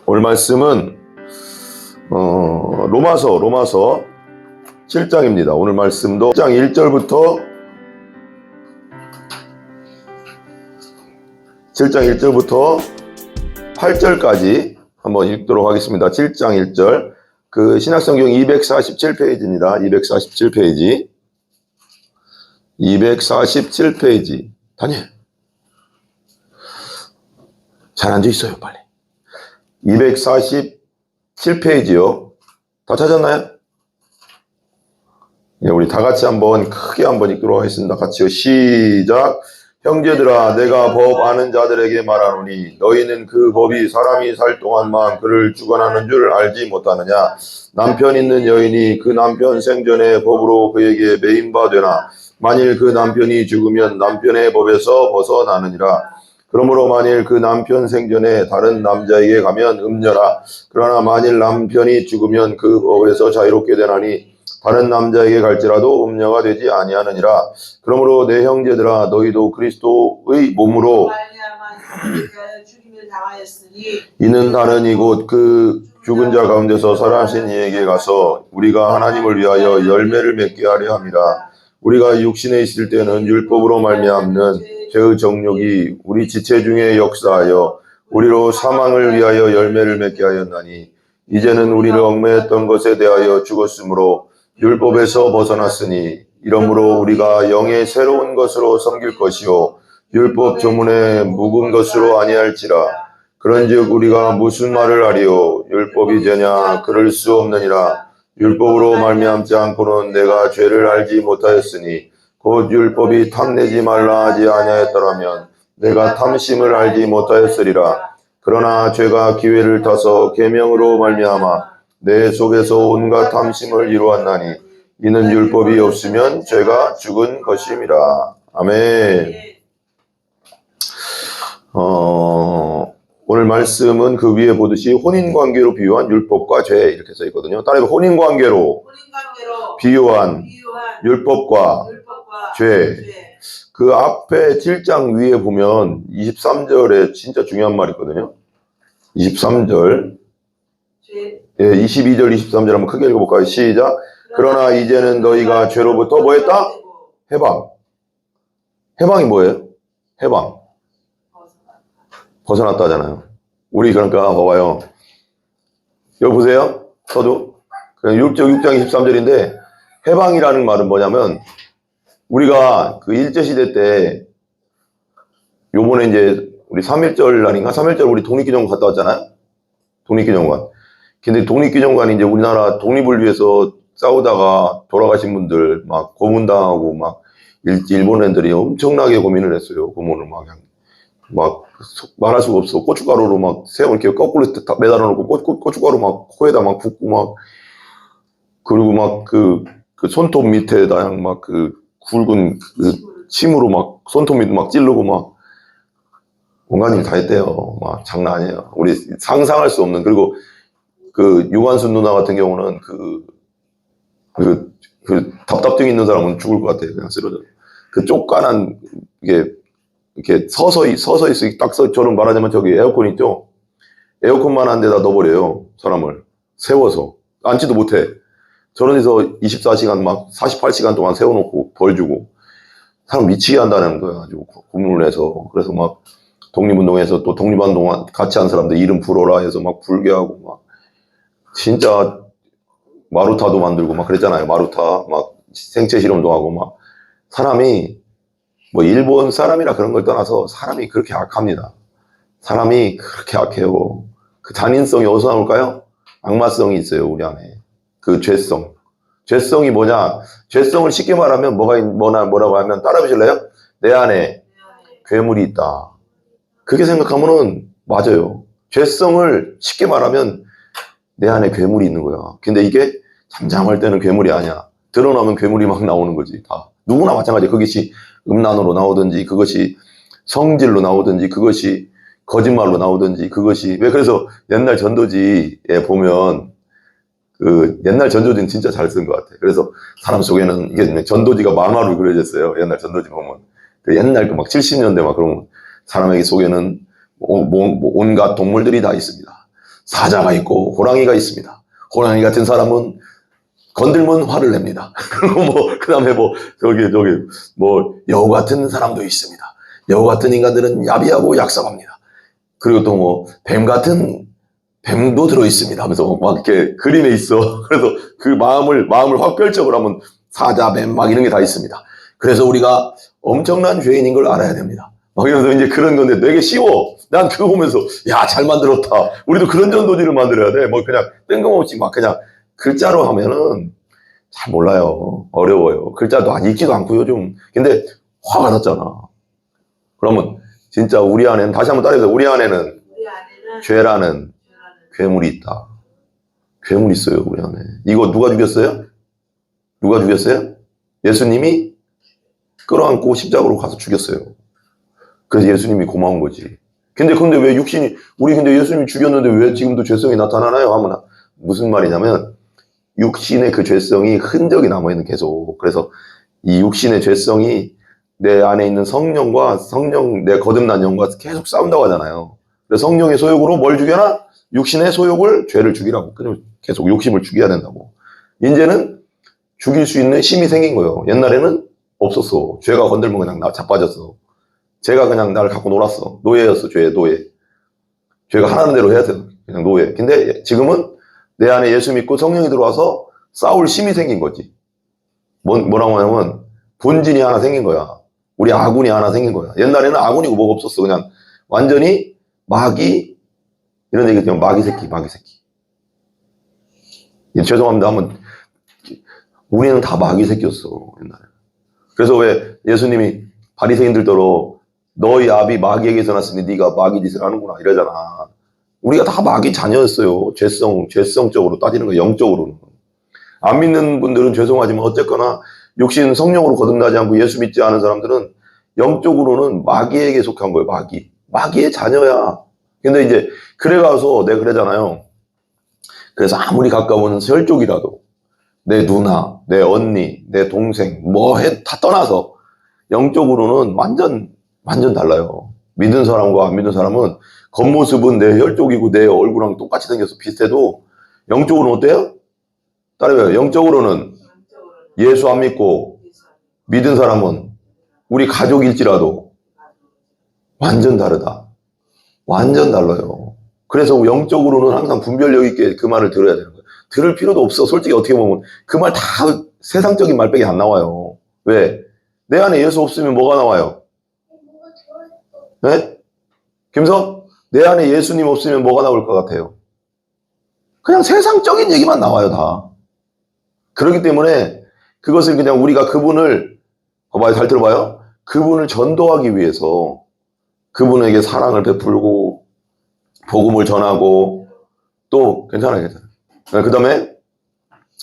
오늘 말씀은 로마서 7장입니다. 오늘 말씀도 7장 1절부터 8절까지 한번 읽도록 하겠습니다. 7장 1절. 그 신약성경 247페이지입니다. 247페이지. 247페이지. 다니엘. 잘 앉아있어요, 빨리. 247페이지요. 다 찾았나요? 예, 우리 다 같이 한번 크게 한번 읽도록 하겠습니다. 같이요. 시작. 형제들아, 내가 법 아는 자들에게 말하노니 너희는 그 법이 사람이 살 동안만 그를 주관하는 줄 알지 못하느냐. 남편 있는 여인이 그 남편 생전에 법으로 그에게 매인바 되나. 만일 그 남편이 죽으면 남편의 법에서 벗어나느니라. 그러므로 만일 그 남편 생전에 다른 남자에게 가면 음녀라. 그러나 만일 남편이 죽으면 그 법에서 자유롭게 되나니 다른 남자에게 갈지라도 음녀가 되지 아니하느니라. 그러므로 내 형제들아, 너희도 그리스도의 몸으로 이는 다른 이곳 그 죽은 자 가운데서 살아나신 이에게 가서 우리가 하나님을 위하여 열매를 맺게 하려 함이라. 우리가 육신에 있을 때는 율법으로 말미암는 죄의 정욕이 우리 지체 중에 역사하여 우리로 사망을 위하여 열매를 맺게 하였나니 이제는 우리를 얽매했던 것에 대하여 죽었으므로 율법에서 벗어났으니 이러므로 우리가 영의 새로운 것으로 섬길 것이요 율법 조문에 묵은 것으로 아니할지라. 그런즉 우리가 무슨 말을 하리요? 율법이 되냐? 그럴 수 없느니라. 율법으로 말미암지 않고는 내가 죄를 알지 못하였으니 곧 율법이 탐내지 말라 하지 아니하였더라면 내가 탐심을 알지 못하였으리라. 그러나 죄가 기회를 타서 계명으로 말미암아 내 속에서 온갖 탐심을 이루었나니 이는 율법이 없으면 죄가 죽은 것임이라. 아멘. 오늘 말씀은 그 위에 보듯이 혼인관계로 비유한 율법과 죄 이렇게 써 있거든요. 따라서 혼인관계로 비유한 율법과 죄. 그 앞에 7장 위에 보면 23절에 진짜 중요한 말이 있거든요. 23절. 예, 22절, 23절 한번 크게 읽어볼까요? 시작. 그러나 이제는 너희가 죄로부터 뭐 했다? 해방. 해방이 뭐예요? 해방. 벗어났다잖아요. 우리 그러니까 봐봐요. 여기 보세요. 저도 6장 23절인데 해방이라는 말은 뭐냐면 우리가 그 일제시대 때 요번에 이제 우리 3.1절 날인가? 3.1절 우리 독립기념관 갔다 왔잖아요. 독립기념관. 근데 독립기념관이 이제 우리나라 독립을 위해서 싸우다가 돌아가신 분들 막 고문당하고 막 일본 애들이 엄청나게 고민을 했어요. 고문을 막 말할 수가 없어. 고춧가루로 막 새우 이렇게 거꾸로 매달아 놓고 고춧가루 막 코에다 막 붓고 막 그리고 막 그 손톱 밑에다 막 그 굵은 그 침으로 막 손톱 밑 막 찌르고 막 온갖 일 다 했대요. 막 장난 아니에요. 우리 상상할 수 없는. 그리고 그 유관순 누나 같은 경우는 그 답답증 있는 사람은 죽을 것 같아요. 그냥 쓰러져. 그 쪽간한 이렇게 서서히 딱 저는 말하자면 저기 에어컨 있죠? 에어컨만한 데다 넣어버려요. 사람을. 세워서. 앉지도 못해. 저런 데서 24시간 막 48시간 동안 세워놓고 벌 주고. 사람 미치게 한다는 거야. 아주 고문을 해서. 그래서 막 독립운동에서 또 독립운동 같이 한 사람들 이름 불어라 해서 막 불게 하고 막. 진짜 마루타도 만들고 막 그랬잖아요. 마루타. 막 생체 실험도 하고 막. 사람이 뭐 일본 사람이라 그런 걸 떠나서 사람이 그렇게 악합니다. 사람이 그렇게 악해요. 그 잔인성이 어디서 나올까요? 악마성이 있어요, 우리 안에. 그 죄성. 죄성이 뭐냐? 죄성을 쉽게 말하면 뭐라고 하면 따라해보실래요? 내 안에 괴물이 있다. 그렇게 생각하면은 맞아요. 죄성을 쉽게 말하면 내 안에 괴물이 있는 거야. 근데 이게 잠잠할 때는 괴물이 아니야. 드러나면 괴물이 막 나오는 거지, 다. 누구나 마찬가지야. 그것이 음란으로 나오든지, 그것이 성질로 나오든지, 그것이 거짓말로 나오든지, 그것이, 왜 그래서 옛날 전도지에 보면, 그 옛날 전도지는 진짜 잘 쓴 것 같아. 그래서 사람 속에는, 이게 전도지가 만화로 그려졌어요. 옛날 전도지 보면. 그 옛날 그 막 70년대 막 그러면 사람에게 속에는 온갖 동물들이 다 있습니다. 사자가 있고 호랑이가 있습니다. 호랑이 같은 사람은 건들면 화를 냅니다. 그리고 그 다음에 여우 같은 사람도 있습니다. 여우 같은 인간들은 야비하고 약삭합니다. 그리고 또 뱀 같은 뱀도 들어있습니다. 하면서 막 이렇게 그림에 있어. 그래서 그 마음을 확 펼쳐 그러면 사자, 뱀 막 이런 게 다 있습니다. 그래서 우리가 엄청난 죄인인 걸 알아야 됩니다. 막 이러면서 이제 그런 건데 되게 쉬워. 난 그거 보면서 야, 잘 만들었다. 우리도 그런 전도지를 만들어야 돼. 그냥 뜬금없이 막 그냥 글자로 하면은 잘 몰라요. 어려워요. 글자도 읽지도 않고 요즘. 근데 화가 났잖아. 그러면 진짜 우리 안에는 다시 한번 따라해서 우리 안에는 죄라는 괴물이 있다. 괴물이 있어요, 우리 안에. 이거 누가 죽였어요? 누가 죽였어요? 예수님이 끌어안고 십자가로 가서 죽였어요. 그래서 예수님이 고마운 거지. 근데 왜 근데 예수님이 죽였는데 왜 지금도 죄성이 나타나나요? 하면 무슨 말이냐면 육신의 그 죄성이 흔적이 남아있는 계속. 그래서 이 육신의 죄성이 내 안에 있는 성령과 내 거듭난 영과 계속 싸운다고 하잖아요. 그래서 성령의 소욕으로 뭘 죽여라? 육신의 소욕을 죄를 죽이라고. 그냥 계속 욕심을 죽여야 된다고. 이제는 죽일 수 있는 힘이 생긴 거예요. 옛날에는 없었어. 죄가 건들면 그냥 나 자빠졌어. 죄가 그냥 나를 갖고 놀았어. 노예였어, 죄의 노예. 죄가 하라는 대로 해야 돼. 그냥 노예. 근데 지금은 내 안에 예수 믿고 성령이 들어와서 싸울 힘이 생긴 거지. 뭐라고 하냐면 본진이 하나 생긴 거야. 우리 아군이 하나 생긴 거야. 옛날에는 아군이고 뭐가 없었어. 그냥 완전히 마귀, 이런 얘기 있잖아요. 마귀 새끼. 죄송합니다. 우리는 다 마귀 새끼였어, 옛날에. 그래서 왜 예수님이 바리새인들더러 너희 아비 마귀에게서 났으니 네가 마귀 짓을 하는구나 이러잖아. 우리가 다 마귀 자녀였어요. 죄성적으로 따지는 거예요. 영적으로는. 안 믿는 분들은 죄송하지만 어쨌거나 육신 성령으로 거듭나지 않고 예수 믿지 않은 사람들은 영적으로는 마귀에게 속한 거예요. 마귀의 자녀야. 근데 이제 그래가서 내가 그러잖아요. 그래서 아무리 가까운 혈족이라도 내 누나, 내 언니, 내 동생 다 떠나서 영적으로는 완전 달라요. 믿는 사람과 안 믿는 사람은 겉모습은 내 혈족이고 내 얼굴랑 똑같이 생겨서 비슷해도 영적으로는 어때요? 따라해요. 영적으로는 예수 안 믿고 믿은 사람은 우리 가족일지라도 완전 다르다. 완전 달라요. 그래서 영적으로는 항상 분별력 있게 그 말을 들어야 되는 거예요. 들을 필요도 없어. 솔직히 어떻게 보면 그 말 다 세상적인 말밖에 안 나와요. 왜? 내 안에 예수 없으면 뭐가 나와요? 네? 김성? 내 안에 예수님 없으면 뭐가 나올 것 같아요? 그냥 세상적인 얘기만 나와요, 다. 그렇기 때문에 그것을 그냥 우리가 그분을, 잘 들어봐요. 그분을 전도하기 위해서 그분에게 사랑을 베풀고 복음을 전하고 또 괜찮아요. 그 다음에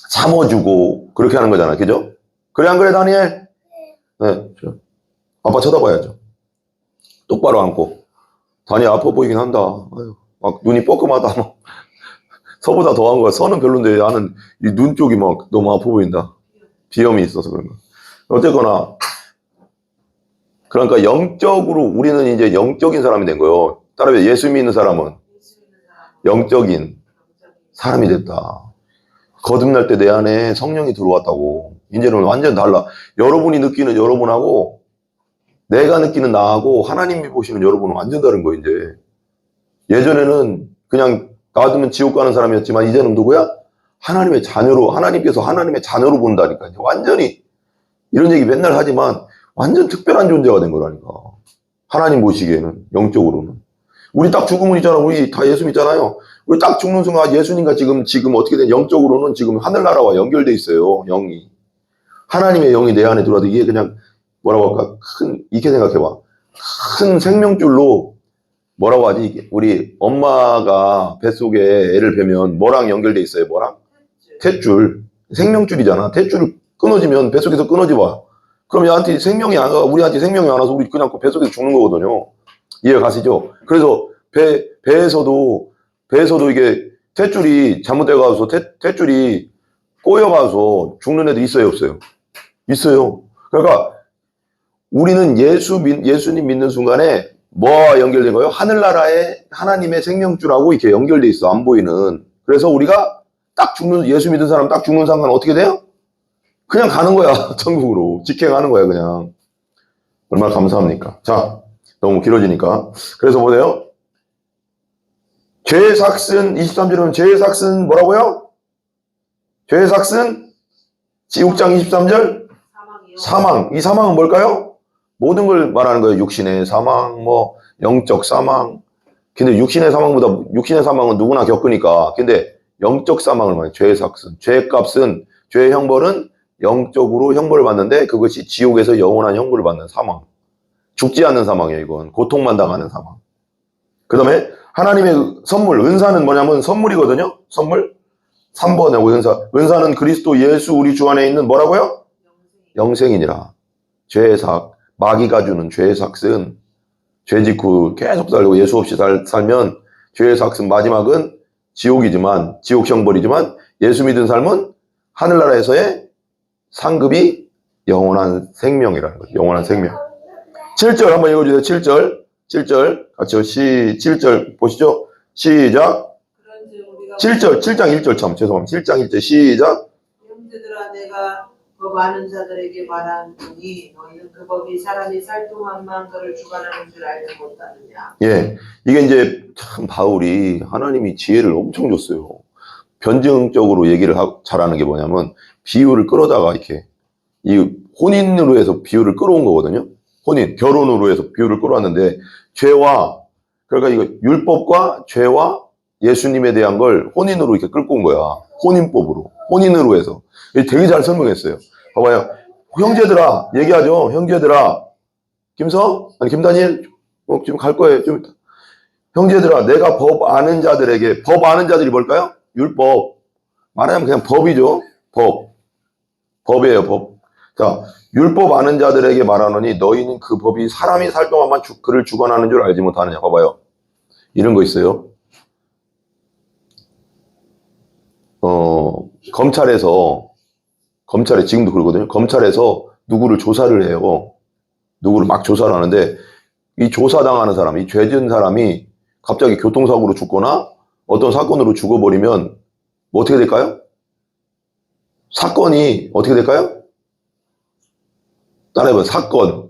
참아주고 그렇게 하는 거잖아요. 그죠? 그래 안 그래 다니엘? 네. 아빠 쳐다봐야죠. 똑바로 앉고. 다니엘 아파 보이긴 한다. 아유, 막 눈이 뻐끔하다. 막. 서보다 더한 거야. 서는 별론데 나는 이 눈 쪽이 막 너무 아파 보인다. 비염이 있어서 그런 거. 어쨌거나 그러니까 영적으로 우리는 이제 영적인 사람이 된 거예요. 따라서 예수 믿는 사람은 영적인 사람이 됐다. 거듭날 때 내 안에 성령이 들어왔다고. 이제는 완전 달라. 여러분이 느끼는 여러분하고 내가 느끼는 나하고 하나님이 보시는 여러분은 완전 다른 거예요. 이제 예전에는 그냥 놔두면 지옥 가는 사람이었지만 이제는 누구야? 하나님의 자녀로, 하나님께서 하나님의 자녀로 본다니까. 완전히 이런 얘기 맨날 하지만 완전 특별한 존재가 된 거라니까. 하나님 보시기에는 영적으로는. 우리 딱 죽으면 있잖아. 우리 다 예수 믿잖아요. 우리 딱 죽는 순간 예수님과 지금 어떻게 된 영적으로는 지금 하늘나라와 연결돼 있어요. 영이. 하나님의 영이 내 안에 들어와도 이게 그냥 뭐라고 할까? 이렇게 생각해봐. 큰 생명줄로 뭐라고 하지? 우리 엄마가 뱃속에 애를 베면 뭐랑 연결돼 있어요? 뭐랑? 탯줄. 생명줄이잖아. 탯줄을 끊어지면 뱃속에서 끊어져 봐. 그럼 얘한테 생명이 안 가, 우리한테 생명이 안 와서 우리 그냥 뱃속에서 죽는 거거든요. 이해 가시죠? 그래서 배에서도 이게 탯줄이 잘못돼가서 탯줄이 꼬여가서 죽는 애도 있어요, 없어요? 있어요. 그러니까 우리는 예수님 믿는 순간에 뭐와 연결된 거예요? 하늘나라의 하나님의 생명줄하고 이렇게 연결돼 있어. 안 보이는. 그래서 우리가 딱 죽는, 예수 믿은 사람 딱 죽는 순간 어떻게 돼요? 그냥 가는 거야. 천국으로. 직행하는 거야, 그냥. 얼마나 감사합니까? 자, 너무 길어지니까. 그래서 뭐래요? 죄의 삭슨, 23절은 죄의 삭슨 뭐라고요? 죄의 삭슨? 6장 23절? 사망. 이 사망은 뭘까요? 모든 걸 말하는 거예요. 육신의 사망, 뭐 영적 사망. 근데 육신의 사망은 누구나 겪으니까. 근데 영적 사망을 말해요. 죄의 삭슨. 죄의 값은, 죄의 형벌은 영적으로 형벌을 받는데 그것이 지옥에서 영원한 형벌을 받는 사망. 죽지 않는 사망이에요. 이건 고통만 당하는 사망. 그 다음에 하나님의 선물, 은사는 뭐냐면 선물이거든요. 선물. 3번에 은사는 그리스도 예수 우리 주 안에 있는 뭐라고요? 영생이니라. 죄의 삭, 마귀가 주는 죄의 삭은, 죄 짓고 계속 살고 예수 없이 살면 죄의 삭은 마지막은 지옥이지만, 지옥 형벌이지만, 예수 믿은 삶은 하늘나라에서의 상급이 영원한 생명이라는 거죠. 영원한 생명. 7절 한번 읽어주세요. 7절 같이요. 7절 보시죠. 시작. 7장 1절 참 죄송합니다. 7장 1절 시작. 형제들아 내가 법 아는 자들에게 말하노니 너희는 그 법이 사람이 살 동안만 그를 주관하는 줄 알지 못하느냐. 예, 이게 이제 참 바울이 하나님이 지혜를 엄청 줬어요. 변증적으로 얘기를 잘하는 게 뭐냐면 비유를 끌어다가 이렇게 이 혼인으로 해서 비유를 끌어온 거거든요. 혼인, 결혼으로 해서 비유를 끌어왔는데 죄와, 그러니까 이거 율법과 죄와 예수님에 대한 걸 혼인으로 이렇게 끌고 온 거야. 혼인법으로. 혼인으로 해서. 되게 잘 설명했어요. 봐봐요. 형제들아, 얘기하죠. 형제들아. 김다니엘? 지금 갈 거예요. 좀. 형제들아, 내가 법 아는 자들에게, 법 아는 자들이 뭘까요? 율법. 말하자면 그냥 법이죠. 법이에요, 법. 자, 율법 아는 자들에게 말하노니 너희는 그 법이 사람이 살 동안만 그를 주관하는 줄 알지 못하느냐. 봐봐요. 이런 거 있어요. 검찰에 지금도 그러거든요. 검찰에서 누구를 조사를 해요. 누구를 막 조사를 하는데 이 조사당하는 사람, 이 죄진 사람이 갑자기 교통사고로 죽거나 어떤 사건으로 죽어버리면 뭐 어떻게 될까요? 사건이 어떻게 될까요? 따라해봐요. 사건,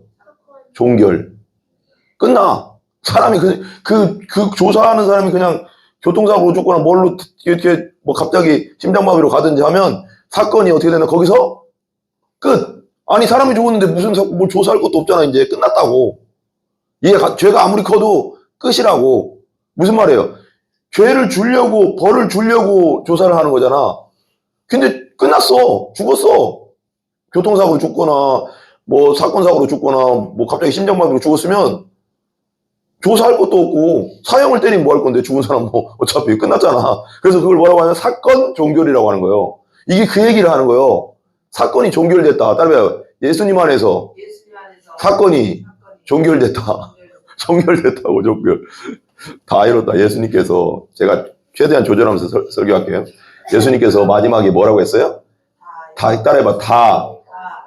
종결. 끝나. 사람이 그 조사하는 사람이 그냥 교통사고로 죽거나 뭘로 이렇게 뭐 갑자기 심장마비로 가든지 하면 사건이 어떻게 되나 거기서 끝. 아니 사람이 죽었는데 무슨 뭘 조사할 것도 없잖아. 이제 끝났다고. 이게 죄가 아무리 커도 끝이라고. 무슨 말이에요? 죄를 주려고 벌을 주려고 조사를 하는 거잖아. 근데 끝났어. 죽었어. 교통사고로 죽거나 뭐 사건사고로 죽거나 뭐 갑자기 심장마비로 죽었으면 조사할 것도 없고 사형을 때리면 뭐 할 건데 죽은 사람 뭐 어차피 끝났잖아. 그래서 그걸 뭐라고 하냐면 사건 종결이라고 하는 거예요. 이게 그 얘기를 하는 거예요. 사건이 종결됐다. 따라해봐요. 예수님 안에서 사건이 종결됐다. 종결됐다고 종결. 다 이뤘다. 예수님께서 제가 최대한 조절하면서 설교할게요. 예수님께서 마지막에 뭐라고 했어요? 다 따라해봐. 다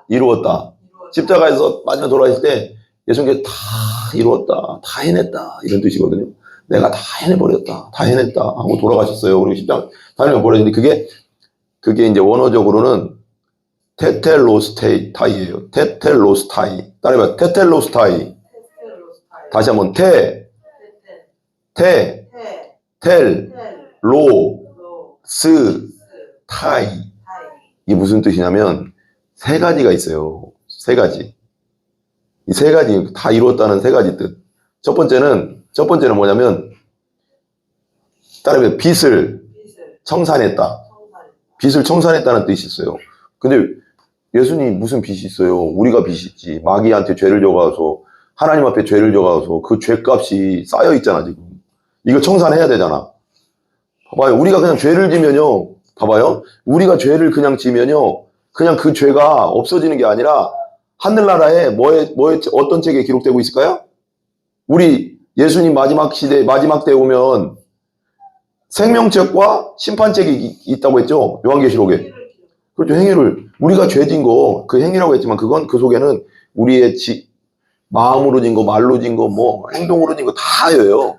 이루었다. 십자가에서 마지막 돌아가실 때 예수님께서 다 이루었다. 다 해냈다. 이런 뜻이거든요. 내가 다 해내버렸다. 다 해냈다. 하고 돌아가셨어요. 그리고 십자가 다니면 버렸는데 그게 이제 원어적으로는 테텔로스타이예요. 테텔로스타이. 따라해봐. 테텔로스타이. 다시 한번 타이. 이게 무슨 뜻이냐면 세 가지가 있어요. 세 가지. 이 세 가지 다 이루었다는 세 가지 뜻. 첫 번째는 뭐냐면 따르면 빚을 청산했다. 빚을 청산했다는 뜻이 있어요. 근데 예수님 무슨 빚이 있어요? 우리가 빚이 있지. 마귀한테 죄를 져가서 하나님 앞에 죄를 져가서 그 죄값이 쌓여 있잖아 지금. 이거 청산해야 되잖아. 봐봐요. 우리가 그냥 죄를 지면요. 봐봐요. 우리가 죄를 그냥 지면요. 그냥 그 죄가 없어지는 게 아니라 하늘나라에 어떤 책에 기록되고 있을까요? 우리 예수님 마지막 시대, 마지막 때 오면 생명책과 심판책이 있다고 했죠? 요한계시록에. 그렇죠. 행위를. 우리가 죄진 거, 그 행위라고 했지만 그건 그 속에는 우리의 마음으로 진 거, 말로 진 거, 뭐 행동으로 진 거 다예요.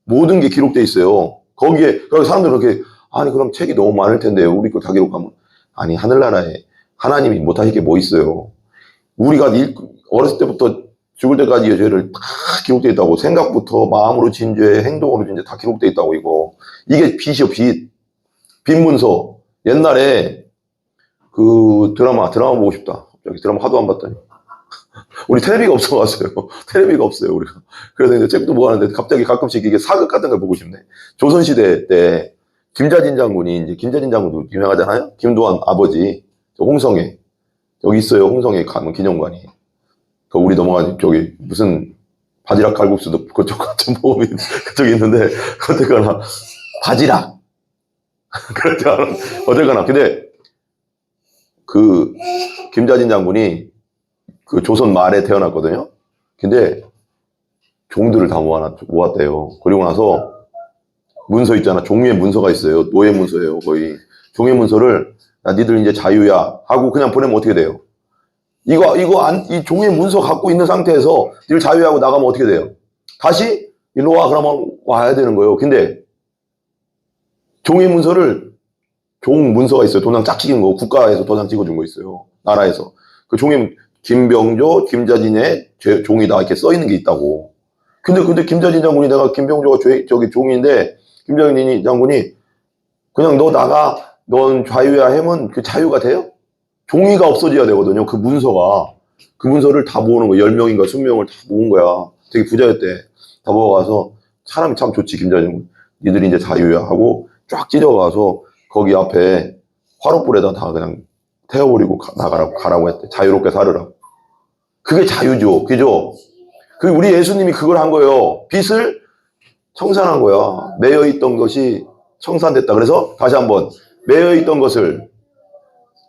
모든 게 기록돼 있어요. 거기에 그래서 사람들은 그렇게 아니 그럼 책이 너무 많을 텐데 우리 거 다 기록하면 아니 하늘나라에 하나님이 못하실 게 뭐 있어요. 우리가 어렸을 때부터 죽을 때까지의 죄를 다 기록돼 있다고. 생각부터 마음으로 진 죄, 행동으로 진 죄 다 기록돼 있다고. 이게 빚이요, 빚. 빚 문서. 옛날에 그 드라마 보고 싶다. 갑자기 드라마 하도 안 봤더니 우리 텔레비가 없어가지고요. 텔레비가 없어요, 우리가. 그래서 이제 책도 뭐 하는데 갑자기 가끔씩 이게 사극 같은 걸 보고 싶네. 조선시대 때 김자진 장군이, 이제 김자진 장군도 유명하잖아요. 김도환 아버지. 홍성에. 여기 있어요, 홍성에 가면 기념관이. 그 우리 넘어가지, 저기 무슨 바지락 칼국수도 그쪽 같은 모험이 그쪽에 있는데, 어쨌거나 바지락. 그렇지 않아. 어쨌거나. 근데 그 김자진 장군이 그 조선 말에 태어났거든요. 근데 종들을 다 모았대요. 그리고 나서 문서 있잖아. 종의 문서가 있어요. 노예 문서예요, 거의. 종의 문서를 야, 니들 이제 자유야 하고 그냥 보내면 어떻게 돼요? 이 종의 문서 갖고 있는 상태에서 니들 자유하고 나가면 어떻게 돼요? 다시 일로 와 그러면 와야 되는 거예요. 근데 종의 문서를 종 문서가 있어요. 도장 짝 찍은 거. 국가에서 도장 찍어준 거 있어요. 나라에서. 그 종의 김병조, 김자진의 종이다 이렇게 써 있는 게 있다고. 근데 김자진 장군이 내가 김병조가 저기 종인데 김자진 장군이 그냥 너 나가, 넌 자유야 하면 그 자유가 돼요? 종이가 없어져야 되거든요. 그 문서가. 그 문서를 다 모으는 거야. 10명인가 20명을 다 모은 거야. 되게 부자였대. 다 모아가서 사람이 참 좋지, 김자진 장군. 니들이 이제 자유야 하고 쫙 찢어가서 거기 앞에 화롯불에다 다 그냥 태워버리고 가라고 했대. 자유롭게 살으라고. 그게 자유죠. 그죠? 우리 예수님이 그걸 한 거예요. 빚을 청산한 거야. 매여있던 것이 청산됐다. 그래서 다시 한번 매여있던 것을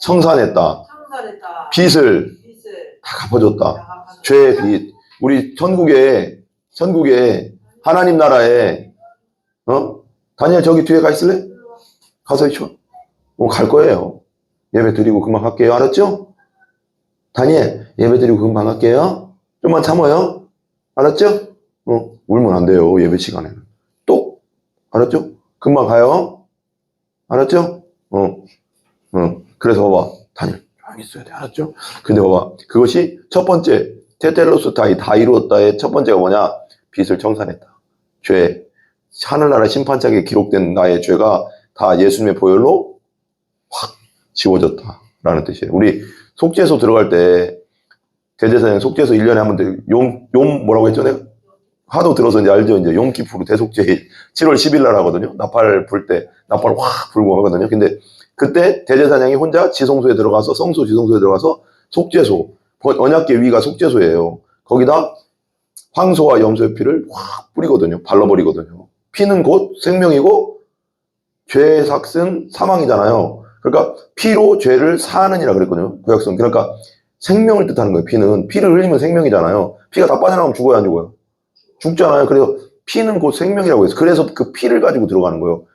청산했다. 빚을 다 갚아줬다. 죄의 빚. 우리 천국에 하나님 나라에 다니엘 저기 뒤에 가 있을래? 가서 있죠. 갈 거예요. 예배 드리고 금방 갈게요. 알았죠? 다니엘 예배 드리고 금방 갈게요. 좀만 참아요. 알았죠? 울면 안 돼요. 예배 시간에는. 또 알았죠? 금방 가요. 알았죠? 그래서 봐봐. 다니엘 조용히 있어야 돼. 알았죠? 근데 봐봐. 그것이 첫 번째 테텔로스타이 다 이루었다의 첫 번째가 뭐냐? 빚을 청산했다. 죄. 하늘나라 심판책에 기록된 나의 죄가 다 예수님의 보혈로 확 지워졌다라는 뜻이에요. 우리 속죄소 들어갈 때 대제사장 속죄소 1년에 한 번 용 뭐라고 했죠? 내가 하도 들어서 이제 알죠? 이제 용키푸르 대속죄 7월 10일 날 하거든요. 나팔 불 때 나팔 확 불고 하거든요. 근데 그때 대제사장이 혼자 지성소에 들어가서 지성소에 들어가서 속죄소 언약궤 위가 속죄소예요. 거기다 황소와 염소의 피를 확 뿌리거든요. 발라버리거든요. 피는 곧 생명이고 죄의 삭은 사망이잖아요. 그러니까 피로 죄를 사하느니라 그랬거든요. 구약성. 그러니까 생명을 뜻하는 거예요. 피를 흘리면 생명이잖아요. 피가 다 빠져나가면 죽어야 안 죽어요? 죽잖아요. 그래서 피는 곧 생명이라고 해서 그래서 그 피를 가지고 들어가는 거예요.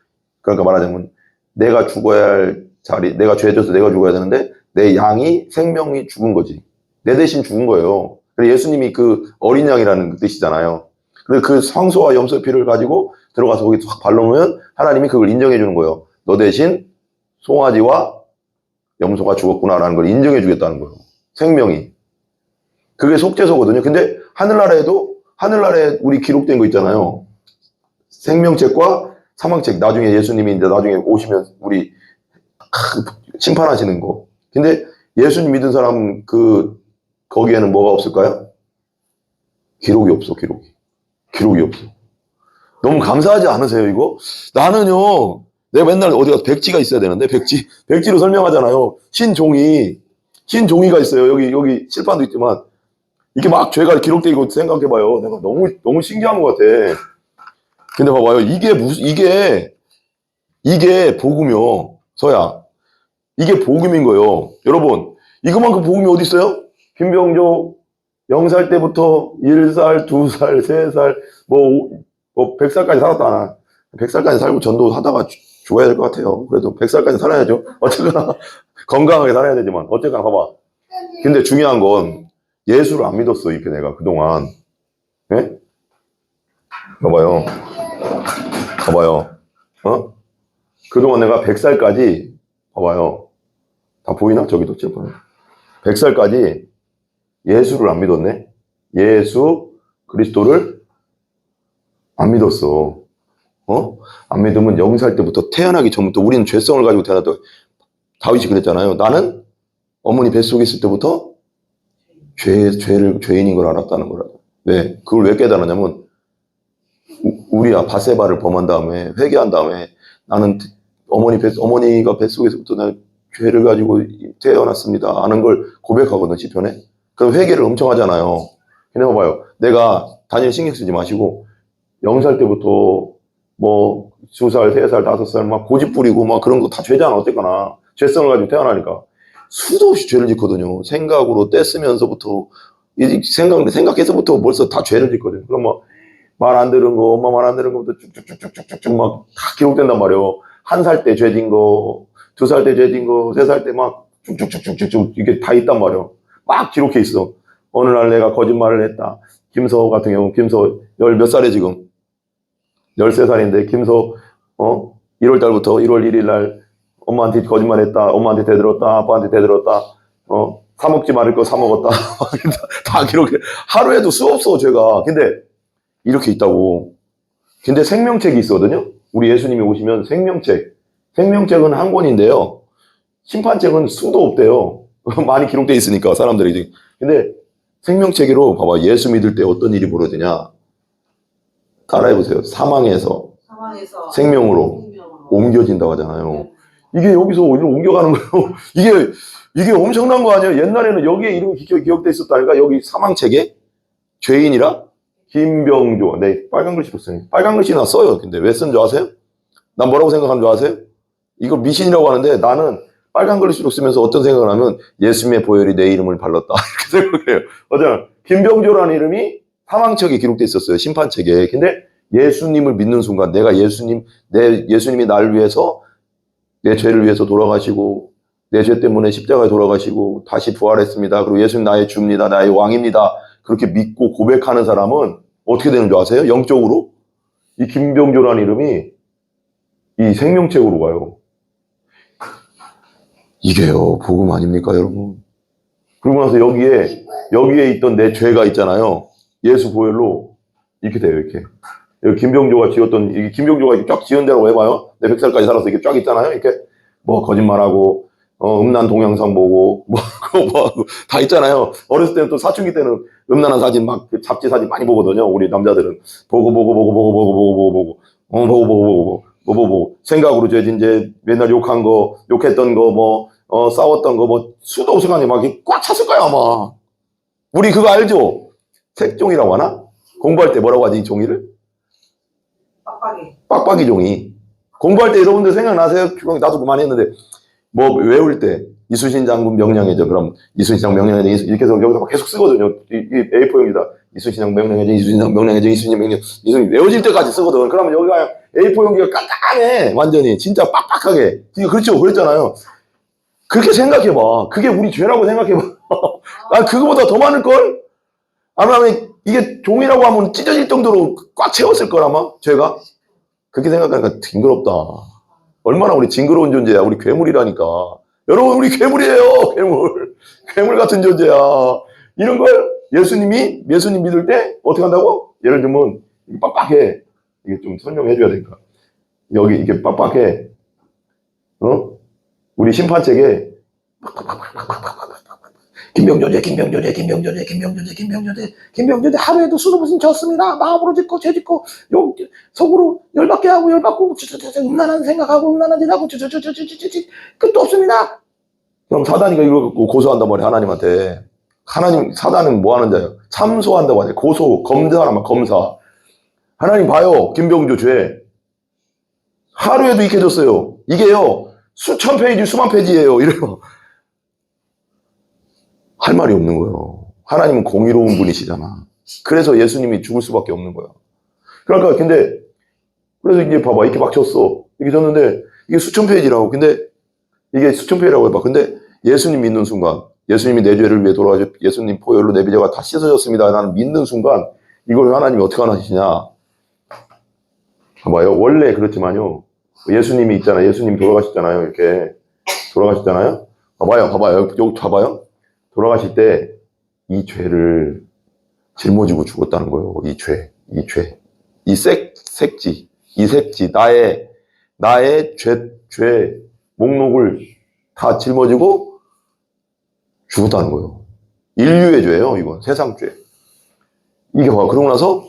그러니까 말하자면 내가 죽어야 할 자리, 내가 죄 져서 내가 죽어야 되는데 내 양이 생명이 죽은 거지. 내 대신 죽은 거예요. 그래서 예수님이 그 어린 양이라는 뜻이잖아요. 그래서 그 황소와 염소의 피를 가지고 들어가서 거기 확 발라놓으면 하나님이 그걸 인정해 주는 거예요. 너 대신 송아지와 염소가 죽었구나라는 걸 인정해 주겠다는 거예요. 생명이. 그게 속죄소거든요. 근데 하늘나라에 우리 기록된 거 있잖아요. 생명책과 사망책. 나중에 예수님이 이제 나중에 오시면 우리 심판하시는 거. 근데 예수님 믿은 사람 거기에는 뭐가 없을까요? 기록이 없어, 기록이 없어. 너무 감사하지 않으세요, 이거? 나는요, 내가 맨날 어디 가서 백지가 있어야 되는데, 백지로 설명하잖아요. 흰 종이가 있어요. 여기 칠판도 있지만, 이게 막 죄가 기록되어 있고 생각해봐요. 내가 너무 신기한 것 같아. 근데 봐봐요. 이게 복음이요. 서야. 이게 복음인 거예요. 여러분, 이거만큼 복음이 어디 있어요? 김병조 0살 때부터 1살, 2살, 3살, 100살까지 살았다. 100살까지 살고 전도하다가 죽어야 될 것 같아요. 그래도 100살까지 살아야죠. 어쨌거나 건강하게 살아야 되지만 어쨌거나 봐봐. 근데 중요한 건 예수를 안 믿었어, 이렇게 내가 그동안. 예? 봐봐요. 봐봐요. 어? 그동안 내가 100살까지, 봐봐요. 다 보이나? 저기도 칠판에. 100살까지 예수를 안 믿었네? 예수 그리스도를 안 믿었어. 어? 안 믿으면 0살 때부터 태어나기 전부터 우리는 죄성을 가지고 태어났다. 다윗이 그랬잖아요. 나는 어머니 뱃속에 있을 때부터 죄인인 걸 알았다는 거라. 왜? 그걸 왜 깨달았냐면, 우리야 바세바를 범한 다음에, 회개한 다음에, 나는 어머니가 뱃속에서부터 난 죄를 가지고 태어났습니다 하는 걸 고백하거든, 시편에. 그럼 회개를 엄청 하잖아요. 근데 봐봐요. 내가 단일 신경 쓰지 마시고, 0살 때부터 뭐 2살, 3살, 5살 막 고집 부리고 막 그런 거 다 죄잖아, 어쨌거나. 죄성을 가지고 태어나니까. 수도 없이 죄를 짓거든요. 생각으로 떼쓰면서부터, 생각해서부터 벌써 다 죄를 짓거든요. 그럼 뭐, 말 안 들은 거, 엄마 말 안 들은 거부터 쭉쭉쭉쭉쭉 막 다 기록된단 말이에요. 1살 때 죄진 거, 2살 때 죄진 거, 3살 때 막 쭉쭉쭉쭉쭉 이게 다 있단 말이에요. 막 기록해 있어. 어느 날 내가 거짓말을 했다. 김서 같은 경우, 김서 몇 살에 지금? 13살인데, 김서, 1월 달부터 1월 1일 날 엄마한테 거짓말했다. 엄마한테 대들었다. 아빠한테 대들었다. 사 먹지 말을 거 사 먹었다. 다 기록해. 하루에도 수 없어, 죄가. 근데 이렇게 있다고. 근데 생명책이 있거든요. 우리 예수님이 오시면 생명책. 생명책은 한 권인데요. 심판책은 수도 없대요. 많이 기록돼 있으니까 사람들이. 근데 생명책으로 봐봐. 예수 믿을 때 어떤 일이 벌어지냐. 따라해보세요. 사망에서 생명으로 옮겨진다고 하잖아요. 이게 여기서 옮겨가는 거예요. 이게 엄청난 거 아니에요? 옛날에는 여기에 이름이 기억돼 있었다니까. 여기 사망책에 죄인이라 김병조. 네, 빨간 글씨로 써요. 빨간 글씨나 써요. 근데 왜 쓴 줄 아세요? 난 뭐라고 생각하는 줄 아세요? 이거 미신이라고 하는데 나는 빨간 글씨로 쓰면서 어떤 생각을 하면 예수님의 보혈이 내 이름을 발랐다. 이렇게 생각해요. 맞아요. 김병조라는 이름이 사망책에 기록돼 있었어요. 심판책에. 근데 예수님을 믿는 순간 내가 예수님이 날 위해서 내 죄를 위해서 돌아가시고 내 죄 때문에 십자가에 돌아가시고 다시 부활했습니다. 그리고 예수님 나의 주입니다. 나의 왕입니다. 그렇게 믿고 고백하는 사람은 어떻게 되는 줄 아세요? 영적으로? 이 김병조라는 이름이 이 생명책으로 가요. 이게요, 복음 아닙니까, 여러분? 그러고 나서 여기에 있던 내 죄가 있잖아요. 예수 보혈로 이렇게 돼요, 이렇게. 여기 김병조가 지었던, 이게 김병조가 이렇게 쫙 지은 대로 해봐요. 내 100살까지 살아서 이렇게 쫙 있잖아요. 이렇게 뭐 거짓말하고, 음란 동영상 보고, 다 있잖아요. 어렸을 때는 또 사춘기 때는 음란한 사진 막 잡지 사진 많이 보거든요. 우리 남자들은. 보고. 생각으로 죄진 죄, 맨날 욕한 거, 욕했던 거, 싸웠던 거, 수도 없을 거 아니에요. 막 꽉 찼을 거야, 아마. 우리 그거 알죠? 색종이라고 하나? 공부할 때 뭐라고 하지, 이 종이를? 빡빡이 종이. 공부할 때 여러분들 생각나세요? 나도 그만 했는데, 외울 때, 이순신 장군 명령해줘. 그럼, 이순신 장군 명령해줘. 이렇게 해서 여기서 막 계속 쓰거든요. 이 A4용이다. 이순신 장군 명령해줘. 이순신 장군 명령해줘. 이순신 명령. 이순신 외워질 때까지 쓰거든. 그러면 여기가 A4 용기가 깐깐해. 완전히. 진짜 빡빡하게. 그렇죠. 그랬잖아요. 그렇게 생각해봐. 그게 우리 죄라고 생각해봐. 난 그거보다 더 많을걸? 아마 이게 종이라고 하면 찢어질 정도로 꽉 채웠을걸, 아마, 죄가. 그렇게 생각하니까 징그럽다. 얼마나 우리 징그러운 존재야. 우리 괴물이라니까. 여러분, 우리 괴물이에요. 괴물 같은 존재야. 이런 걸 예수님 믿을 때 어떻게 한다고? 예를 들면, 이게 빡빡해. 이게 좀 설명해줘야 되니까. 여기 이게 빡빡해. 우리 심판책에 김병조제 하루에도 수도 무슨 졌습니다. 마음으로 짓고 죄 짓고 속으로 열받게 하고 음란한 생각하고 음란한 짓 하고 끝도 없습니다. 그럼 사단이가 이걸 갖고 고소한단 말이야, 하나님한테. 사단은 뭐 하는 자예요? 참소한다고 하네. 검사라면 검사. 하나님 봐요, 김병조 죄. 하루에도 익혀졌어요. 이게요, 수천 페이지, 수만 페이지예요. 이래요. 할 말이 없는 거예요. 하나님은 공의로운 분이시잖아. 그래서 예수님이 죽을 수밖에 없는 거야. 그러니까, 그래서 이제 봐봐. 이렇게 막 쳤어. 이렇게 쳤는데, 이게 수천 페이지라고. 근데, 이게 수천 페이지라고 해봐. 근데, 예수님 믿는 순간, 예수님이 내 죄를 위해 돌아가셨, 예수님 보혈로 내 죄가 다 씻어졌습니다. 나는 믿는 순간 이걸 하나님이 어떻게 하시냐. 봐봐요. 원래 그렇지만요. 예수님이 있잖아요. 예수님 돌아가셨잖아요. 이렇게 돌아가셨잖아요. 봐봐요. 여기 봐봐요. 돌아가실 때 이 죄를 짊어지고 죽었다는 거예요. 이 죄. 이 색지, 나의 죄 목록을 다 짊어지고 죽었다는 거예요. 인류의 죄예요, 이건. 세상 죄. 이게 봐. 그러고 나서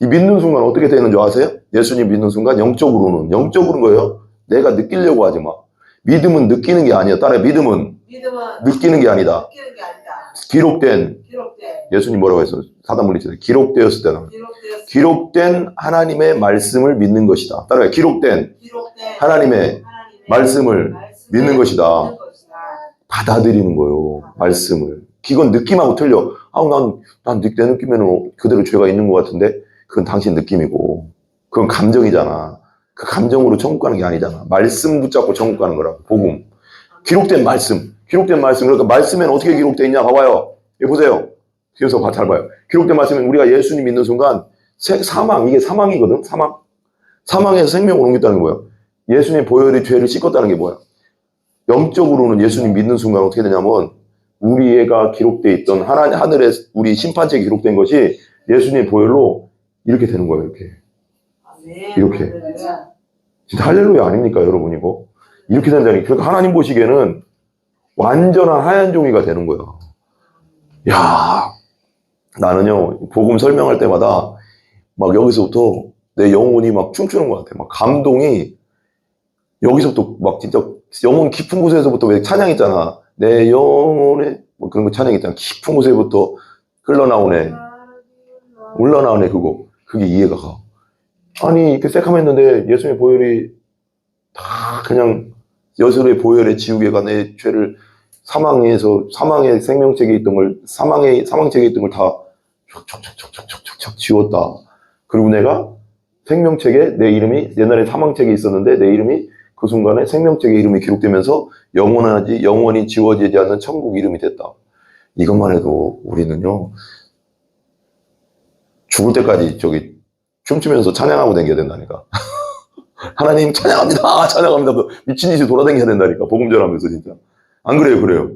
이 믿는 순간 어떻게 되는 줄 아세요? 예수님 믿는 순간 영적으로는 거예요. 내가 느끼려고 하지 마. 믿음은 느끼는 게 아니야. 따라해. 믿음은 느끼는 게 아니다. 기록된 예수님 뭐라고 했어? 사단 물리치다. 기록되었을 때는 기록된 하나님의 말씀을 믿는 것이다. 따라해. 기록된 하나님의 말씀을 믿는 것이다. 받아들이는 거예요. 말씀을. 이건 느낌하고 틀려. 내 느낌에는 그대로 죄가 있는 것 같은데 그건 당신 느낌이고 그건 감정이잖아. 그 감정으로 천국 가는 게 아니잖아. 말씀 붙잡고 천국 가는 거라고. 복음. 기록된 말씀. 그러니까 말씀에는 어떻게 기록되어 있냐. 봐봐요. 여기 보세요. 뒤에서 잘 봐요. 기록된 말씀은 우리가 예수님 믿는 순간 사망, 이게 사망이거든. 사망에서 생명으로 옮겼다는 거예요. 예수님 보혈이 죄를 씻었다는 게 뭐야? 영적으로는 예수님 믿는 순간 어떻게 되냐면 우리가 기록되어 있던 하늘에 우리 심판책에 기록된 것이 예수님 보혈로 이렇게 되는 거예요. 이렇게. 진짜 할렐루야 아닙니까 여러분 이거? 이렇게 된다니. 그러니까 하나님 보시기에는 완전한 하얀 종이가 되는 거야. 야, 나는요 복음 설명할 때마다 막 여기서부터 내 영혼이 막 춤추는 것 같아. 막 감동이 여기서부터 막 진짜 영혼 깊은 곳에서부터 왜 찬양 있잖아. 내 영혼에 뭐 그런 거 찬양 있잖아. 깊은 곳에부터 흘러나오네 그거. 그게 이해가 가. 아니 이렇게 새카맸는데 예수님의 보혈이 다 그냥 예수의 보혈의 지우개가 내 죄를 사망의 생명책에 있던 걸 사망책에 있던 걸 다 촉촉촉촉촉촉 지웠다. 그리고 내가 생명책에 내 이름이 옛날에 사망책에 있었는데 내 이름이 그 순간에 생명책에 이름이 기록되면서 영원히 지워지지 않는 천국 이름이 됐다. 이것만 해도 우리는요 죽을 때까지 춤추면서 찬양하고 다녀야 된다니까. 하나님 찬양합니다. 미친 듯이 돌아다녀야 된다니까. 복음 전하면서 진짜. 안 그래요? 그래요.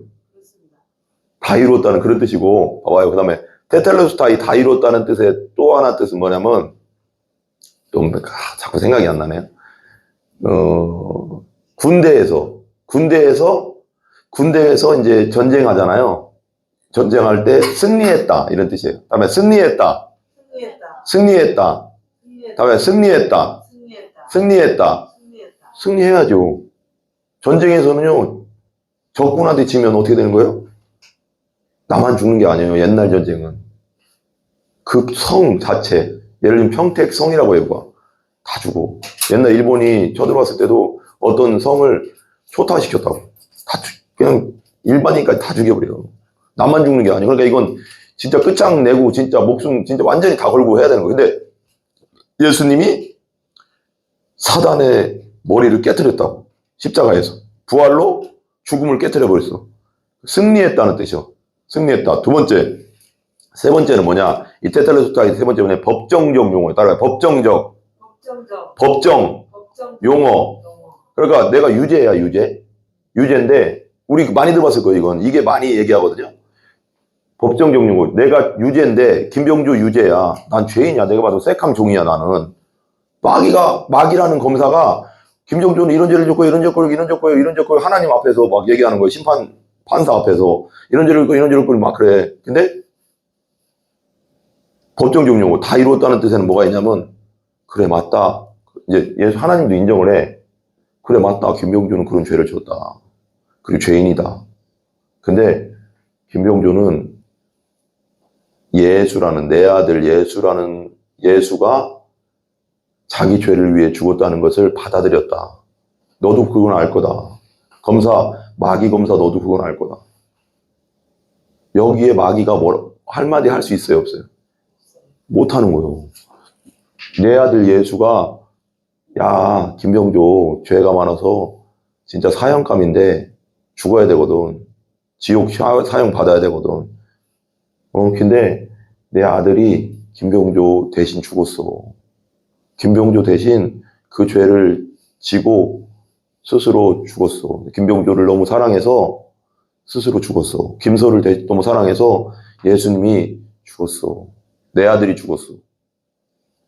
다 이루었다는 그런 뜻이고. 봐봐요. 그 다음에 테텔레스타이 다 이루었다는 뜻의 또 하나 뜻은 뭐냐면 자꾸 생각이 안 나네요. 군대에서 이제 전쟁하잖아요. 전쟁할 때 승리했다 이런 뜻이에요. 다음에 승리했다. 다음에 승리해야죠. 전쟁에서는요 적군한테 지면 어떻게 되는 거예요? 나만 죽는 게 아니에요. 옛날 전쟁은 그 성 자체, 예를 들면 평택성이라고 해봐. 다 죽어. 옛날 일본이 쳐들어왔을 때도 어떤 성을 초토화시켰다고. 그냥 일반인까지 다 죽여버려요. 나만 죽는 게 아니에요. 그러니까 이건 진짜 끝장내고 진짜 목숨 진짜 완전히 다 걸고 해야 되는 거예요. 근데 예수님이 사단의 머리를 깨트렸다고. 십자가에서. 부활로 죽음을 깨트려버렸어. 승리했다는 뜻이요. 승리했다. 세 번째는 뭐냐? 이 테텔레스타의 세 번째 뭐냐? 법정적 용어에 따라요. 법정 용어. 그러니까 내가 유죄인데 우리 많이 들어봤을 거예요. 이게 많이 얘기하거든요. 법정적 용어. 내가 유죄인데 김병주 유죄야. 난 죄인이야. 내가 봐도 새캄 종이야. 나는 마귀라는 검사가 김정주는 이런 죄를 졌고 이런 졌고 하나님 앞에서 막 얘기하는 거예요. 판사 앞에서 이런 죄를 졌고 막 그래. 근데 법정적 용어 다 이루었다는 뜻에는 뭐가 있냐면 그래 맞다. 이제 하나님도 인정을 해. 그래 맞다. 김병주는 그런 죄를 졌다. 그리고 죄인이다. 근데 김병주는 예수라는 내 아들 예수가 자기 죄를 위해 죽었다는 것을 받아들였다. 너도 그건 알 거다. 마귀 검사 너도 그건 알 거다. 여기에 마귀가 한마디 할 수 있어요? 없어요? 못하는 거예요. 내 아들 예수가 야 김병조 죄가 많아서 진짜 사형감인데 죽어야 되거든. 지옥 사형 받아야 되거든. 근데 내 아들이 김병조 대신 죽었어. 김병조 대신 그 죄를 지고 스스로 죽었어. 김병조를 너무 사랑해서 스스로 죽었어. 김서를 너무 사랑해서 예수님이 죽었어. 내 아들이 죽었어.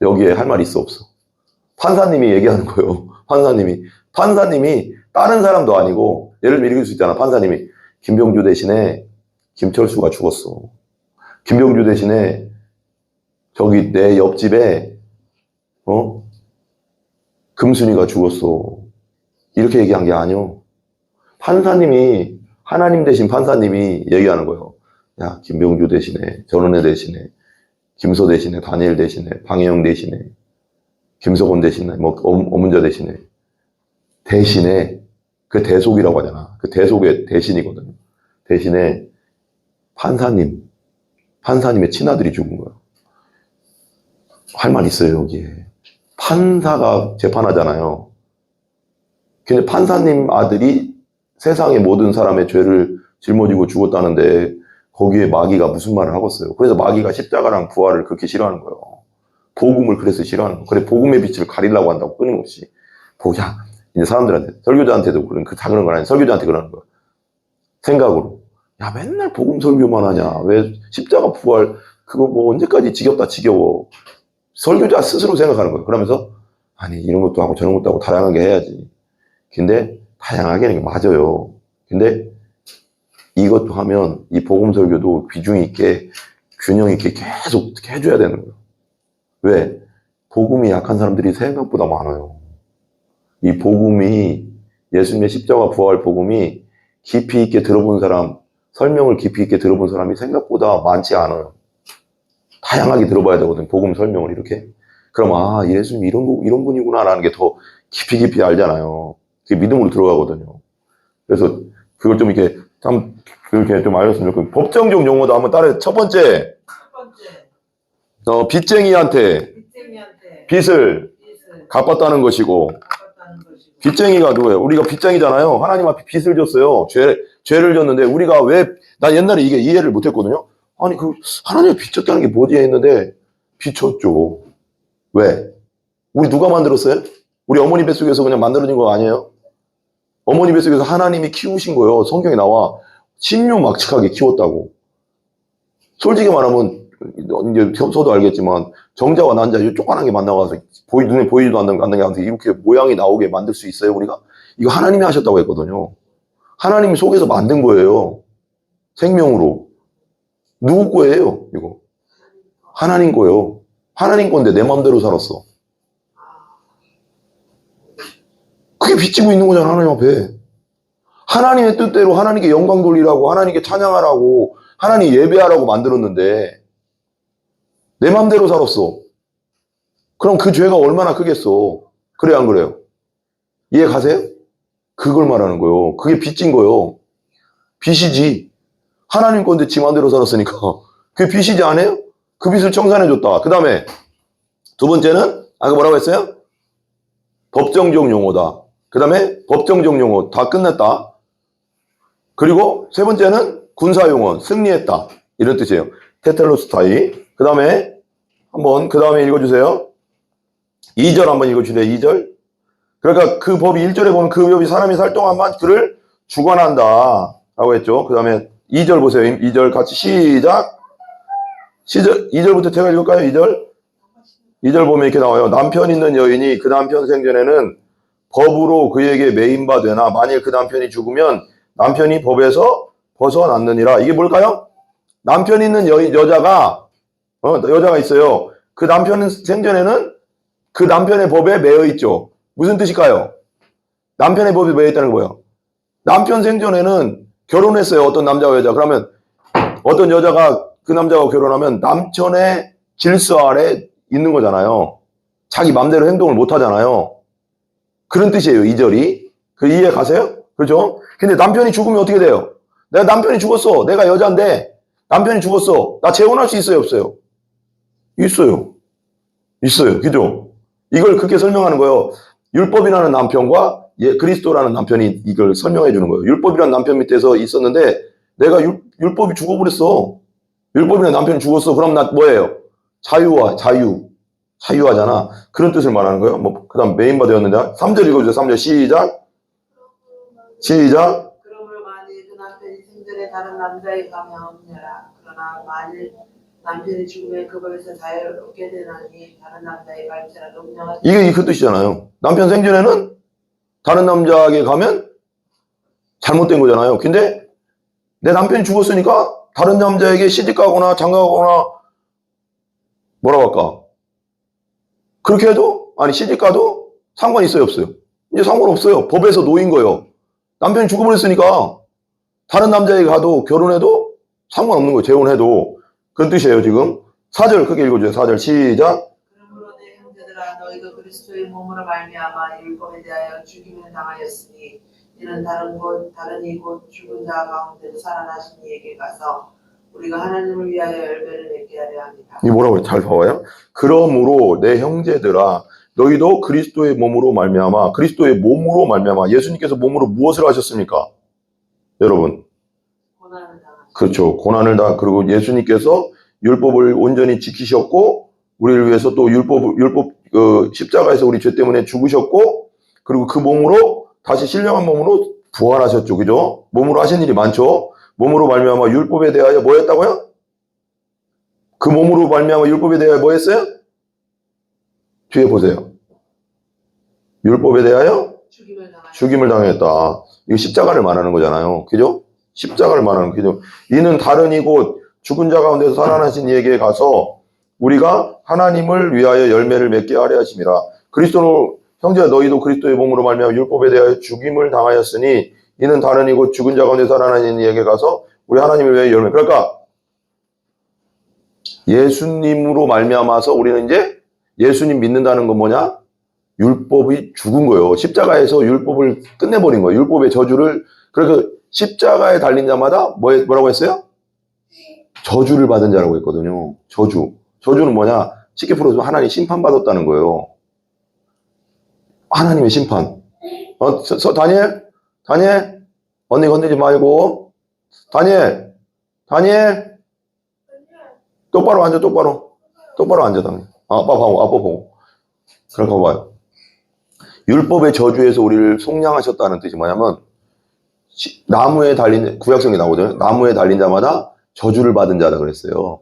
여기에 할 말 있어 없어? 판사님이 얘기하는 거예요. 판사님이 다른 사람도 아니고, 예를 들면 이럴 수 있잖아. 판사님이 김병주 대신에 김철수가 죽었어. 김병주 대신에 저기 내 옆집에 금순이가 죽었어. 이렇게 얘기한 게 아니요. 판사님이, 하나님 대신 판사님이 얘기하는 거예요. 야, 김병주 대신에, 전원회 대신에, 김서 대신에, 다니엘 대신에, 방혜영 대신에, 김석원 대신에, 어문자 대신에, 그 대속이라고 하잖아. 그 대속의 대신이거든요. 대신에 판사님의 친아들이 죽은 거야. 할 말 있어요, 여기에. 판사가 재판하잖아요. 근데 판사님 아들이 세상의 모든 사람의 죄를 짊어지고 죽었다는데 거기에 마귀가 무슨 말을 하겠어요. 그래서 마귀가 십자가랑 부활을 그렇게 싫어하는 거예요. 복음을 그래서 싫어하는 거예요. 그래, 복음의 빛을 가리려고 한다고 끊임없이. 보자. 이제 사람들한테, 설교자한테도 그런 건 아니야. 설교자한테 그러는 거야. 생각으로. 야, 맨날 복음 설교만 하냐. 왜 십자가 부활, 그거 뭐 언제까지 지겨워. 설교자 스스로 생각하는 거예요. 그러면서, 아니, 이런 것도 하고 저런 것도 하고 다양하게 해야지. 근데, 다양하게 하는 게 맞아요. 근데, 이것도 하면, 이 복음 설교도 비중 있게, 균형 있게 계속 해줘야 되는 거예요. 왜? 복음이 약한 사람들이 생각보다 많아요. 이 복음이, 예수님의 십자가 부활 복음이 깊이 있게 들어본 사람, 설명을 깊이 있게 들어본 사람이 생각보다 많지 않아요. 다양하게 들어봐야 되거든, 복음 설명을 이렇게. 그럼, 아, 예수님 이런 분이구나, 라는 게 더 깊이 알잖아요. 그게 믿음으로 들어가거든요. 그래서 그걸 좀 이렇게, 그렇게 좀 알렸으면 좋겠고. 법정적 용어도 한번 따라, 첫 번째, 빚쟁이한테 빚을 갚았다는 것이고, 빚쟁이가 누구예요? 우리가 빚쟁이잖아요. 하나님 앞에 빚을 줬어요. 죄를 졌는데, 우리가 나 옛날에 이게 이해를 못 했거든요. 아니, 하나님이 빚 졌다는 게 뭐지 했는데, 빚 졌죠. 왜? 우리 누가 만들었어요? 우리 어머니 뱃속에서 그냥 만들어진 거 아니에요? 어머니 뱃속에서 하나님이 키우신 거예요. 성경에 나와. 신묘막측하게 키웠다고. 솔직히 말하면, 이제 저도 알겠지만, 정자와 난자, 이 조그만한 게 만나가서, 눈에 보이지도 않는 게 이렇게 모양이 나오게 만들 수 있어요, 우리가? 이거 하나님이 하셨다고 했거든요. 하나님이 속에서 만든 거예요. 생명으로. 누구 거예요, 이거? 하나님 거예요. 하나님 건데 내 마음대로 살았어. 그게 빚지고 있는 거잖아, 하나님 앞에. 하나님의 뜻대로 하나님께 영광 돌리라고, 하나님께 찬양하라고, 하나님 예배하라고 만들었는데, 내 마음대로 살았어. 그럼 그 죄가 얼마나 크겠어. 그래, 안 그래요? 이해 가세요? 그걸 말하는 거예요. 그게 빚진 거예요. 빚이지. 하나님 건데 지 마음대로 살았으니까. 그게 빚이지 않아요? 그 빚을 청산해줬다. 그 다음에 두 번째는 아까 뭐라고 했어요? 법정적 용어다. 그 다음에 법정적 용어 다 끝냈다. 그리고 세 번째는 군사용어 승리했다. 이런 뜻이에요. 테텔로스타이. 그 다음에 그 다음에 읽어주세요. 2절 한번 읽어주세요. 2절. 그러니까 그 법이 1절에 보면 그 법이 사람이 살 동안만 그를 주관한다. 라고 했죠. 그 다음에 2절 보세요. 2절 같이 시작. 2절부터 제가 읽을까요? 2절 보면 이렇게 나와요. 남편 있는 여인이 그 남편 생전에는 법으로 그에게 매인바 되나 만일 그 남편이 죽으면 남편이 법에서 벗어났느니라. 이게 뭘까요? 남편 있는 여자가 있어요. 그 남편은 생전에는 그 남편의 법에 매여 있죠. 무슨 뜻일까요? 남편의 법에 매여 있다는 게 뭐예요? 남편 생전에는 결혼했어요. 어떤 남자와 여자. 그러면 어떤 여자가 그 남자와 결혼하면 남편의 질서 아래 있는 거잖아요. 자기 맘대로 행동을 못 하잖아요. 그런 뜻이에요, 2절이. 그 이해 가세요? 그렇죠? 근데 남편이 죽으면 어떻게 돼요? 내가 남편이 죽었어. 내가 여자인데 남편이 죽었어. 나 재혼할 수 있어요, 없어요? 있어요. 그죠? 이걸 그렇게 설명하는 거예요. 율법이라는 남편과 그리스도라는 남편이 이걸 설명해 주는 거예요. 율법이라는 남편 밑에서 있었는데 내가 율법이 죽어버렸어. 율법이나 남편이 죽었어. 그럼 나 뭐예요? 자유하잖아. 그런 뜻을 말하는 거예요. 뭐, 그 다음 메인바 되었는데, 3절 읽어주세요. 3절 시작. 그러므로 만일 그 남편이 생전에 다른 남자에 가면 없느라. 그러나 만일 남편이 죽으면 그 법에서 자유롭게 되나니 다른 남자에 갈지라도 음녀가 이게 그 뜻이잖아요. 남편 생전에는 다른 남자에게 가면 잘못된 거잖아요. 근데 내 남편이 죽었으니까 다른 남자에게 시집가거나 장가가거나 뭐라고 할까? 그렇게 해도, 아니, 시집가도 상관 있어요, 없어요? 이제 상관없어요. 법에서 놓인 거예요. 남편이 죽어버렸으니까 다른 남자에게 가도 결혼해도 상관없는 거예요. 재혼해도. 그런 뜻이에요, 지금. 4절 크게 읽어줘요. 4절 시작. 그러므로 내 형제들아 너희도 그리스도의 몸으로 말미암아 율법에 대하여 죽임을 당하였으니 이는 다른 이곳 죽은 자 가운데서 살아나신 이에게 가서 우리가 하나님을 위하여 열매를 맺게 하려 합니다. 이 뭐라고 해요? 잘 봐봐요. 그러므로 내 형제들아 너희도 그리스도의 몸으로 말미암아 그리스도의 몸으로 말미암아 예수님께서 몸으로 무엇을 하셨습니까? 여러분. 고난을 당하셨습니다. 그렇죠. 고난을 다 그리고 예수님께서 율법을 온전히 지키셨고 우리를 위해서 또 율법 십자가에서 우리 죄 때문에 죽으셨고 그리고 그 몸으로 다시 신령한 몸으로 부활하셨죠. 그죠? 몸으로 하신 일이 많죠. 몸으로 말미암아 율법에 대하여 뭐 했다고요? 그 몸으로 말미암아 율법에 대하여 뭐 했어요? 뒤에 보세요. 율법에 대하여 죽임을 당했다. 이거 십자가를 말하는 거잖아요. 그죠? 십자가를 말하는 거죠. 이는 다른 이곳 죽은 자 가운데서 살아나신 이에게 가서 우리가 하나님을 위하여 열매를 맺게 하려 하심이라. 그리스도로 형제야 너희도 그리스도의 몸으로 말미암아 율법에 대하여 죽임을 당하였으니 이는 다른 이곳 죽은 자 가운데 살아나신 이에게 가서 우리 하나님을 위하여 열매. 그러니까 예수님으로 말미암아서 우리는 이제 예수님 믿는다는 건 뭐냐? 율법이 죽은 거예요. 십자가에서 율법을 끝내버린 거예요. 율법의 저주를. 그래서 십자가에 달린 자마다 뭐라고 했어요? 저주를 받은 자라고 했거든요. 저주는 뭐냐? 쉽게 풀어서 하나님 심판받았다는 거예요. 하나님의 심판. 다니엘, 언니 건드리지 말고. 다니엘, 똑바로 앉아, 똑바로 앉아, 당연히. 아빠 보고. 그러니까 봐요. 율법의 저주에서 우리를 속량하셨다는 뜻이 뭐냐면, 나무에 달린, 구약성이 나오거든요. 나무에 달린 자마다 저주를 받은 자다 그랬어요.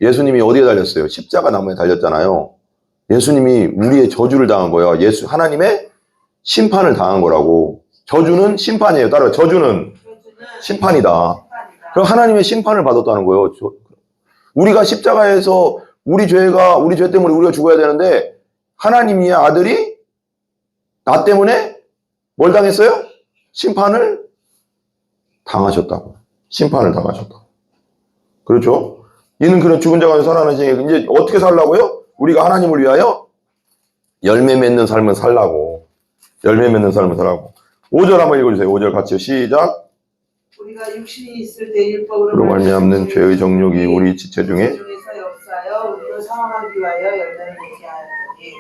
예수님이 어디에 달렸어요? 십자가 나무에 달렸잖아요. 예수님이 우리의 저주를 당한 거예요. 하나님의 심판을 당한 거라고. 저주는 심판이에요. 따라서 저주는 심판이다. 그럼 하나님의 심판을 받았다는 거예요. 우리가 십자가에서 우리 죄 때문에 우리가 죽어야 되는데 하나님의 아들이 나 때문에 뭘 당했어요? 심판을 당하셨다고. 심판을 당하셨다고. 그렇죠? 이는 그런 죽은 자가 살아나시니 이제 어떻게 살라고요? 우리가 하나님을 위하여 열매 맺는 삶을 살라고. 5절 한번 읽어주세요. 5절 같이요. 시작. 우리가 육신이 있을 때 율법으로 말미암는 죄의 정욕이 우리 지체 중에 역사하여 우리로 상함하기 위하여 열매를 맺게 하였더니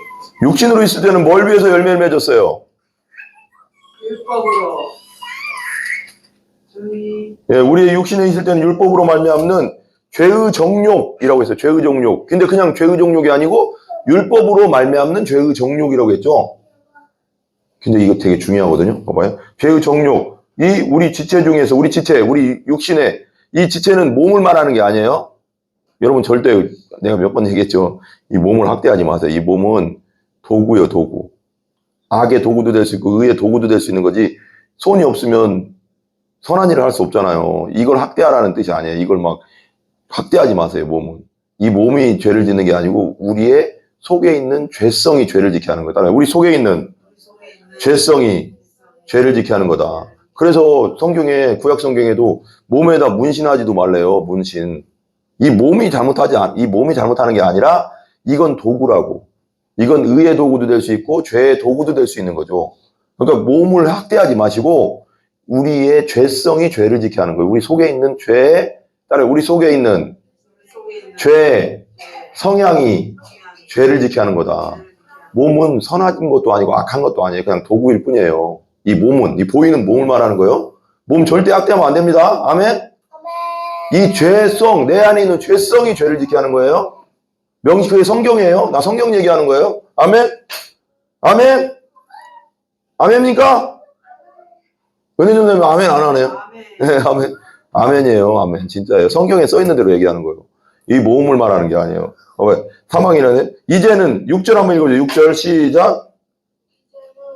육신으로 있을 때는 뭘 위해서 열매를 맺었어요? 율법으로 예, 우리의 육신에 있을 때는 율법으로 말미암는 죄의 정욕이라고 했어요. 죄의 정욕. 근데 그냥 죄의 정욕이 아니고 율법으로 말미암는 죄의 정욕이라고 했죠. 근데 이거 되게 중요하거든요. 봐봐요. 죄의 정욕. 우리 지체 중에서 우리 육신에 이 지체는 몸을 말하는 게 아니에요. 여러분 절대 내가 몇 번 얘기했죠. 이 몸을 학대하지 마세요. 이 몸은 도구예요, 도구. 악의 도구도 될 수 있고 의의 도구도 될 수 있는 거지. 손이 없으면 선한 일을 할 수 없잖아요. 이걸 학대하라는 뜻이 아니에요. 이걸 막 학대하지 마세요, 몸은. 이 몸이 죄를 짓는 게 아니고 우리의 속에 있는 죄성이 죄를 짓게 하는 거다. 우리 속에 있는 죄성이 죄를 짓게 하는 거다. 그래서 성경에, 구약 성경에도 몸에다 문신하지도 말래요, 문신. 이 몸이 잘못하는 게 아니라 이건 도구라고. 이건 의의 도구도 될 수 있고 죄의 도구도 될 수 있는 거죠. 그러니까 몸을 학대하지 마시고 우리의 죄성이 죄를 짓게 하는 거예요. 우리 속에 있는 우리 속에 있는 죄, 성향이 죄를 짓게 하는 거다. 몸은 선한 것도 아니고 악한 것도 아니에요. 그냥 도구일 뿐이에요. 이 보이는 몸을 말하는 거예요. 몸 절대 학대하면 안 됩니다. 아멘? 이 죄성, 내 안에 있는 죄성이 죄를 짓게 하는 거예요. 그게 성경이에요. 나 성경 얘기하는 거예요. 아멘? 아멘? 아멘입니까? 은혜 좀 되면 아멘 안 하네요. 네, 아멘. 아멘이에요. 아멘. 진짜예요. 성경에 써 있는 대로 얘기하는 거예요. 이 모험을 말하는 게 아니에요. 왜? 사망이라네. 이제는 6절 한번 읽어줘요. 6절 시작.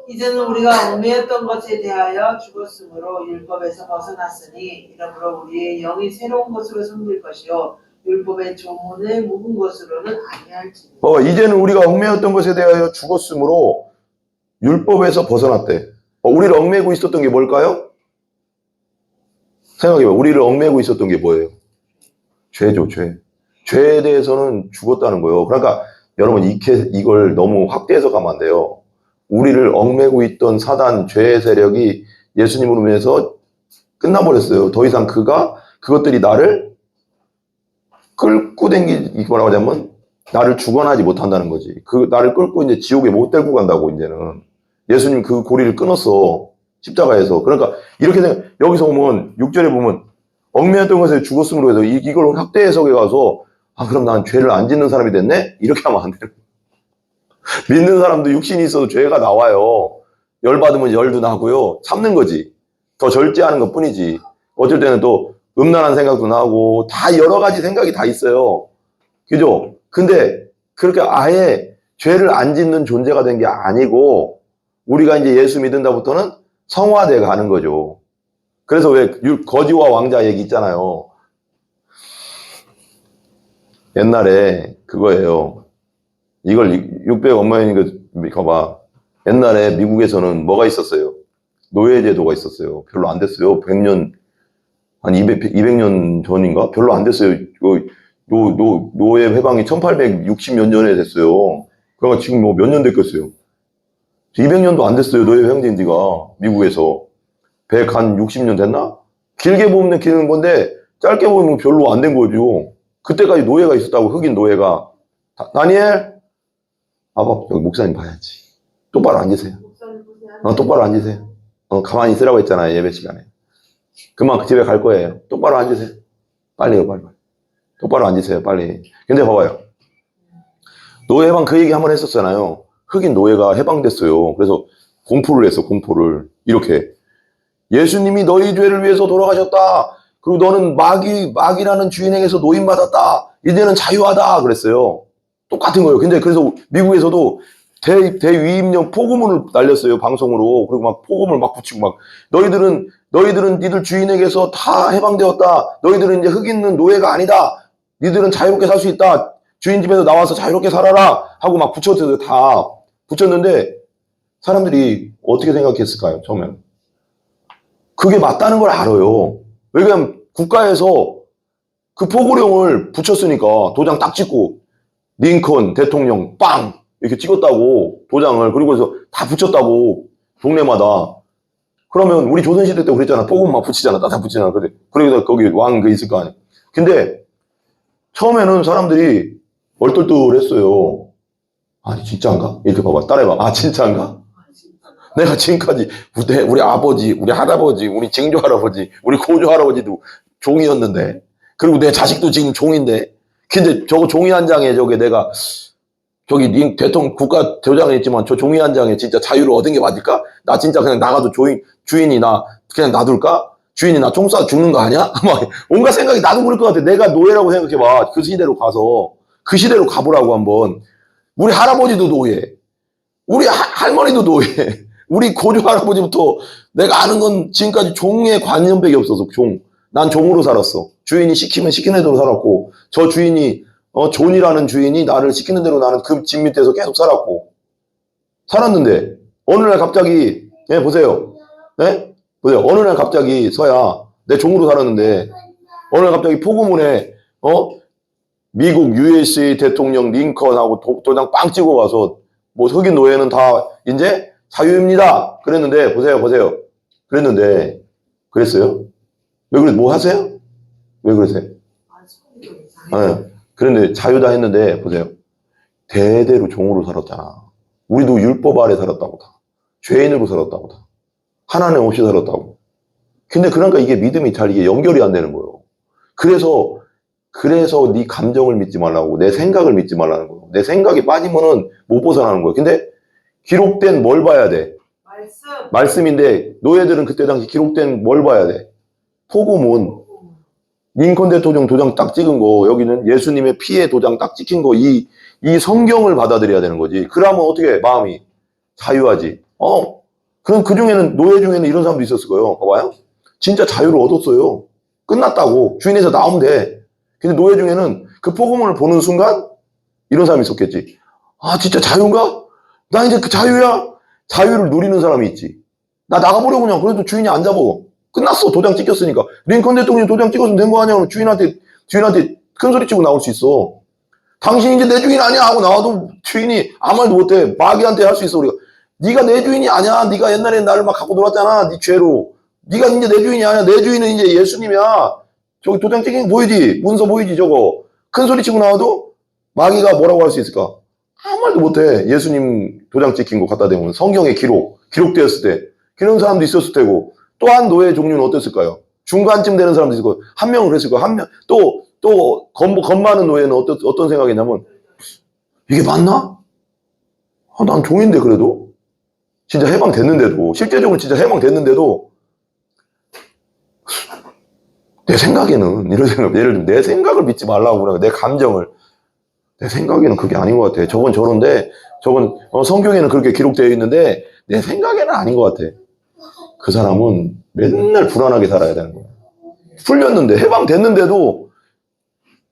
이제는 우리가 얽매였던 것에 대하여 죽었으므로 율법에서 벗어났으니 이러므로 우리의 영이 새로운 것으로 섬길 것이요 율법의 조문에 묵은 것으로는 아니할지니. 이제는 우리가 얽매였던 것에 대하여 죽었으므로 율법에서 벗어났대. 우리를 얽매고 있었던 게 뭘까요? 생각해봐. 우리를 얽매고 있었던 게 뭐예요? 죄죠, 죄. 죄에 대해서는 죽었다는 거예요. 그러니까 여러분 이걸 너무 확대해서 가면 안 돼요. 우리를 얽매고 있던 사단, 죄의 세력이 예수님으로 인해서 끝나버렸어요. 더 이상 그것들이 나를 끌고 뭐라고 하자면 나를 죽어나지 못한다는 거지. 나를 끌고 이제 지옥에 못 데리고 간다고 이제는. 예수님 그 고리를 끊었어. 십자가에서. 그러니까 이렇게 여기서 보면 6절에 보면 얽매였던 것에 죽었음으로 해서 이걸 확대 해석해 가서 그럼 난 죄를 안 짓는 사람이 됐네? 이렇게 하면 안 돼요. 믿는 사람도 육신이 있어도 죄가 나와요. 열 받으면 열도 나고요. 참는 거지. 더 절제하는 것 뿐이지. 어쩔 때는 또 음란한 생각도 나고 다 여러 가지 생각이 다 있어요. 그죠? 근데 그렇게 아예 죄를 안 짓는 존재가 된 게 아니고 우리가 이제 예수 믿은다부터는 성화돼 가는 거죠. 그래서 왜 거지와 왕자 얘기 있잖아요. 옛날에 그거예요. 이걸 600 엄마니까 봐. 옛날에 미국에서는 뭐가 있었어요? 노예제도가 있었어요. 별로 안 됐어요. 100년, 한 200년 전인가? 별로 안 됐어요. 노예 해방이 1860몇 년에 됐어요. 그러니까 지금 뭐 몇 년 됐겠어요? 200년도 안 됐어요. 노예 해방된 지가 미국에서. 160년 됐나? 길게 보면 기는 건데 짧게 보면 별로 안 된 거죠. 그때까지 노예가 있었다고, 흑인 노예가. 다니엘? 여기 목사님 봐야지. 똑바로 앉으세요. 똑바로 앉으세요. 가만히 있으라고 했잖아요, 예배 시간에. 금방 집에 갈 거예요. 똑바로 앉으세요. 빨리요, 빨리. 똑바로 앉으세요, 빨리. 근데 봐봐요. 노예 해방 그 얘기 한번 했었잖아요. 흑인 노예가 해방됐어요. 그래서 공포를 했어, 공포를. 이렇게. 예수님이 너희 죄를 위해서 돌아가셨다. 그리고 너는 마귀라는 주인에게서 노임받았다. 이제는 자유하다. 그랬어요. 똑같은 거예요. 근데 그래서 미국에서도 대위임령 포고문을 날렸어요. 방송으로. 그리고 막 포고문을 막 붙이고 막 너희들은 니들 주인에게서 다 해방되었다. 너희들은 이제 흑인은 노예가 아니다. 니들은 자유롭게 살 수 있다. 주인 집에서 나와서 자유롭게 살아라. 하고 막 붙였어요. 다 붙였는데 사람들이 어떻게 생각했을까요? 처음엔. 그게 맞다는 걸 알아요. 왜냐면 국가에서 그 포고령을 붙였으니까 도장 딱 찍고 링컨 대통령 빵 이렇게 찍었다고 도장을. 그리고 해서 다 붙였다고 동네마다. 그러면 우리 조선시대 때 그랬잖아. 포고 막 붙이잖아. 다 붙이잖아. 그래서 거기 왕 있을 거 아니야. 근데 처음에는 사람들이 얼떨떨했어요. 아니 진짜인가? 이렇게 봐봐. 따라해봐. 진짜인가? 내가 지금까지 우리 아버지, 우리 할아버지, 우리 증조 할아버지, 우리 고조 할아버지도 종이었는데, 그리고 내 자식도 지금 종인데, 근데 저거 종이 한 장에 내가 저기 대통령 국가 도장은 있지만 저 종이 한 장에 진짜 자유를 얻은 게 맞을까? 나 진짜 그냥 나가도 주인이 나 그냥 놔둘까? 주인이 나 총 쏴 죽는 거 아니야? 막 온갖 생각이 나도 그럴 것 같아. 내가 노예라고 생각해봐. 그 시대로 가서 그 시대로 가보라고 한번. 우리 할아버지도 노예, 우리 할머니도 노예. 우리 고조 할아버지부터 내가 아는 건 지금까지 종의 관념밖에 없어서 난 종으로 살았어. 주인이 시키면 시키는 대로 살았고, 저 주인이 존이라는 주인이 나를 시키는 대로 나는 그 집 밑에서 계속 살았는데 어느 날 갑자기 보세요. 보세요. 어느 날 갑자기 내 종으로 살았는데 어느 날 갑자기 포고문에 미국 USA 대통령 링컨하고 도장 빵 찍어 가서 뭐 흑인 노예는 다 이제 자유입니다. 그랬는데 보세요. 그랬는데 그랬어요? 왜 그래? 뭐 하세요? 왜 그러세요? 그런데 자유다 했는데 보세요. 대대로 종으로 살았잖아. 우리도 율법 아래 살았다고 다. 죄인으로 살았다고 다. 하나님 없이 살았다고. 근데 그러니까 이게 믿음이 잘 이게 연결이 안 되는 거예요. 그래서 네 감정을 믿지 말라고, 내 생각을 믿지 말라는 거예요. 내 생각이 빠지면은 못 벗어나는 거예요. 근데 기록된 뭘 봐야 돼? 말씀인데 노예들은 그때 당시 기록된 뭘 봐야 돼? 포고문. 링컨 대통령 도장 딱 찍은 거, 여기는 예수님의 피에 도장 딱 찍힌 거, 이 성경을 받아들여야 되는 거지. 그러면 어떻게 마음이 자유하지? 그럼 그 중에는, 노예 중에는 이런 사람도 있었을 거예요. 봐봐요. 진짜 자유를 얻었어요. 끝났다고. 주인에서 나오면 돼. 근데 노예 중에는 그 포고문을 보는 순간 이런 사람이 있었겠지. 아, 진짜 자유인가? 나 이제 그 자유야? 자유를 누리는 사람이 있지. 나 나가보려고 그냥. 그래도 주인이 안 잡어. 끝났어. 도장 찍혔으니까. 링컨 대통령 도장 찍었으면 된 거 아니야? 그럼 주인한테 큰 소리 치고 나올 수 있어. 당신이 이제 내 주인 아니야 하고 나와도 주인이 아무 말도 못해. 마귀한테 할 수 있어. 우리가. 네가 내 주인이 아니야. 네가 옛날에 나를 막 갖고 놀았잖아. 네 죄로. 네가 이제 내 주인이 아니야. 내 주인은 이제 예수님이야. 저기 도장 찍힌 거 보이지? 문서 보이지? 저거. 큰 소리 치고 나와도 마귀가 뭐라고 할 수 있을까? 아무 말도 못해. 예수님 도장 찍힌 거 갖다 대면 성경에 기록되었을 때 그런 사람도 있었을 테고, 또한 노예 종류는 어땠을까요? 중간쯤 되는 사람도 있을 거예요. 한 명은 그랬을 거예요. 한 명, 또 겁 많은 노예는 어떤 생각이냐면, 이게 맞나? 난 종인데 그래도? 진짜 해방됐는데도, 실제적으로 진짜 해방됐는데도, 내 생각에는, 이런 생각, 예를 들면 내 생각을 믿지 말라고 그러면 내 감정을, 내 생각에는 그게 아닌 것 같아. 저건 저런데, 저건 성경에는 그렇게 기록되어 있는데, 내 생각에는 아닌 것 같아. 그 사람은 맨날 불안하게 살아야 되는 거야. 풀렸는데, 해방됐는데도,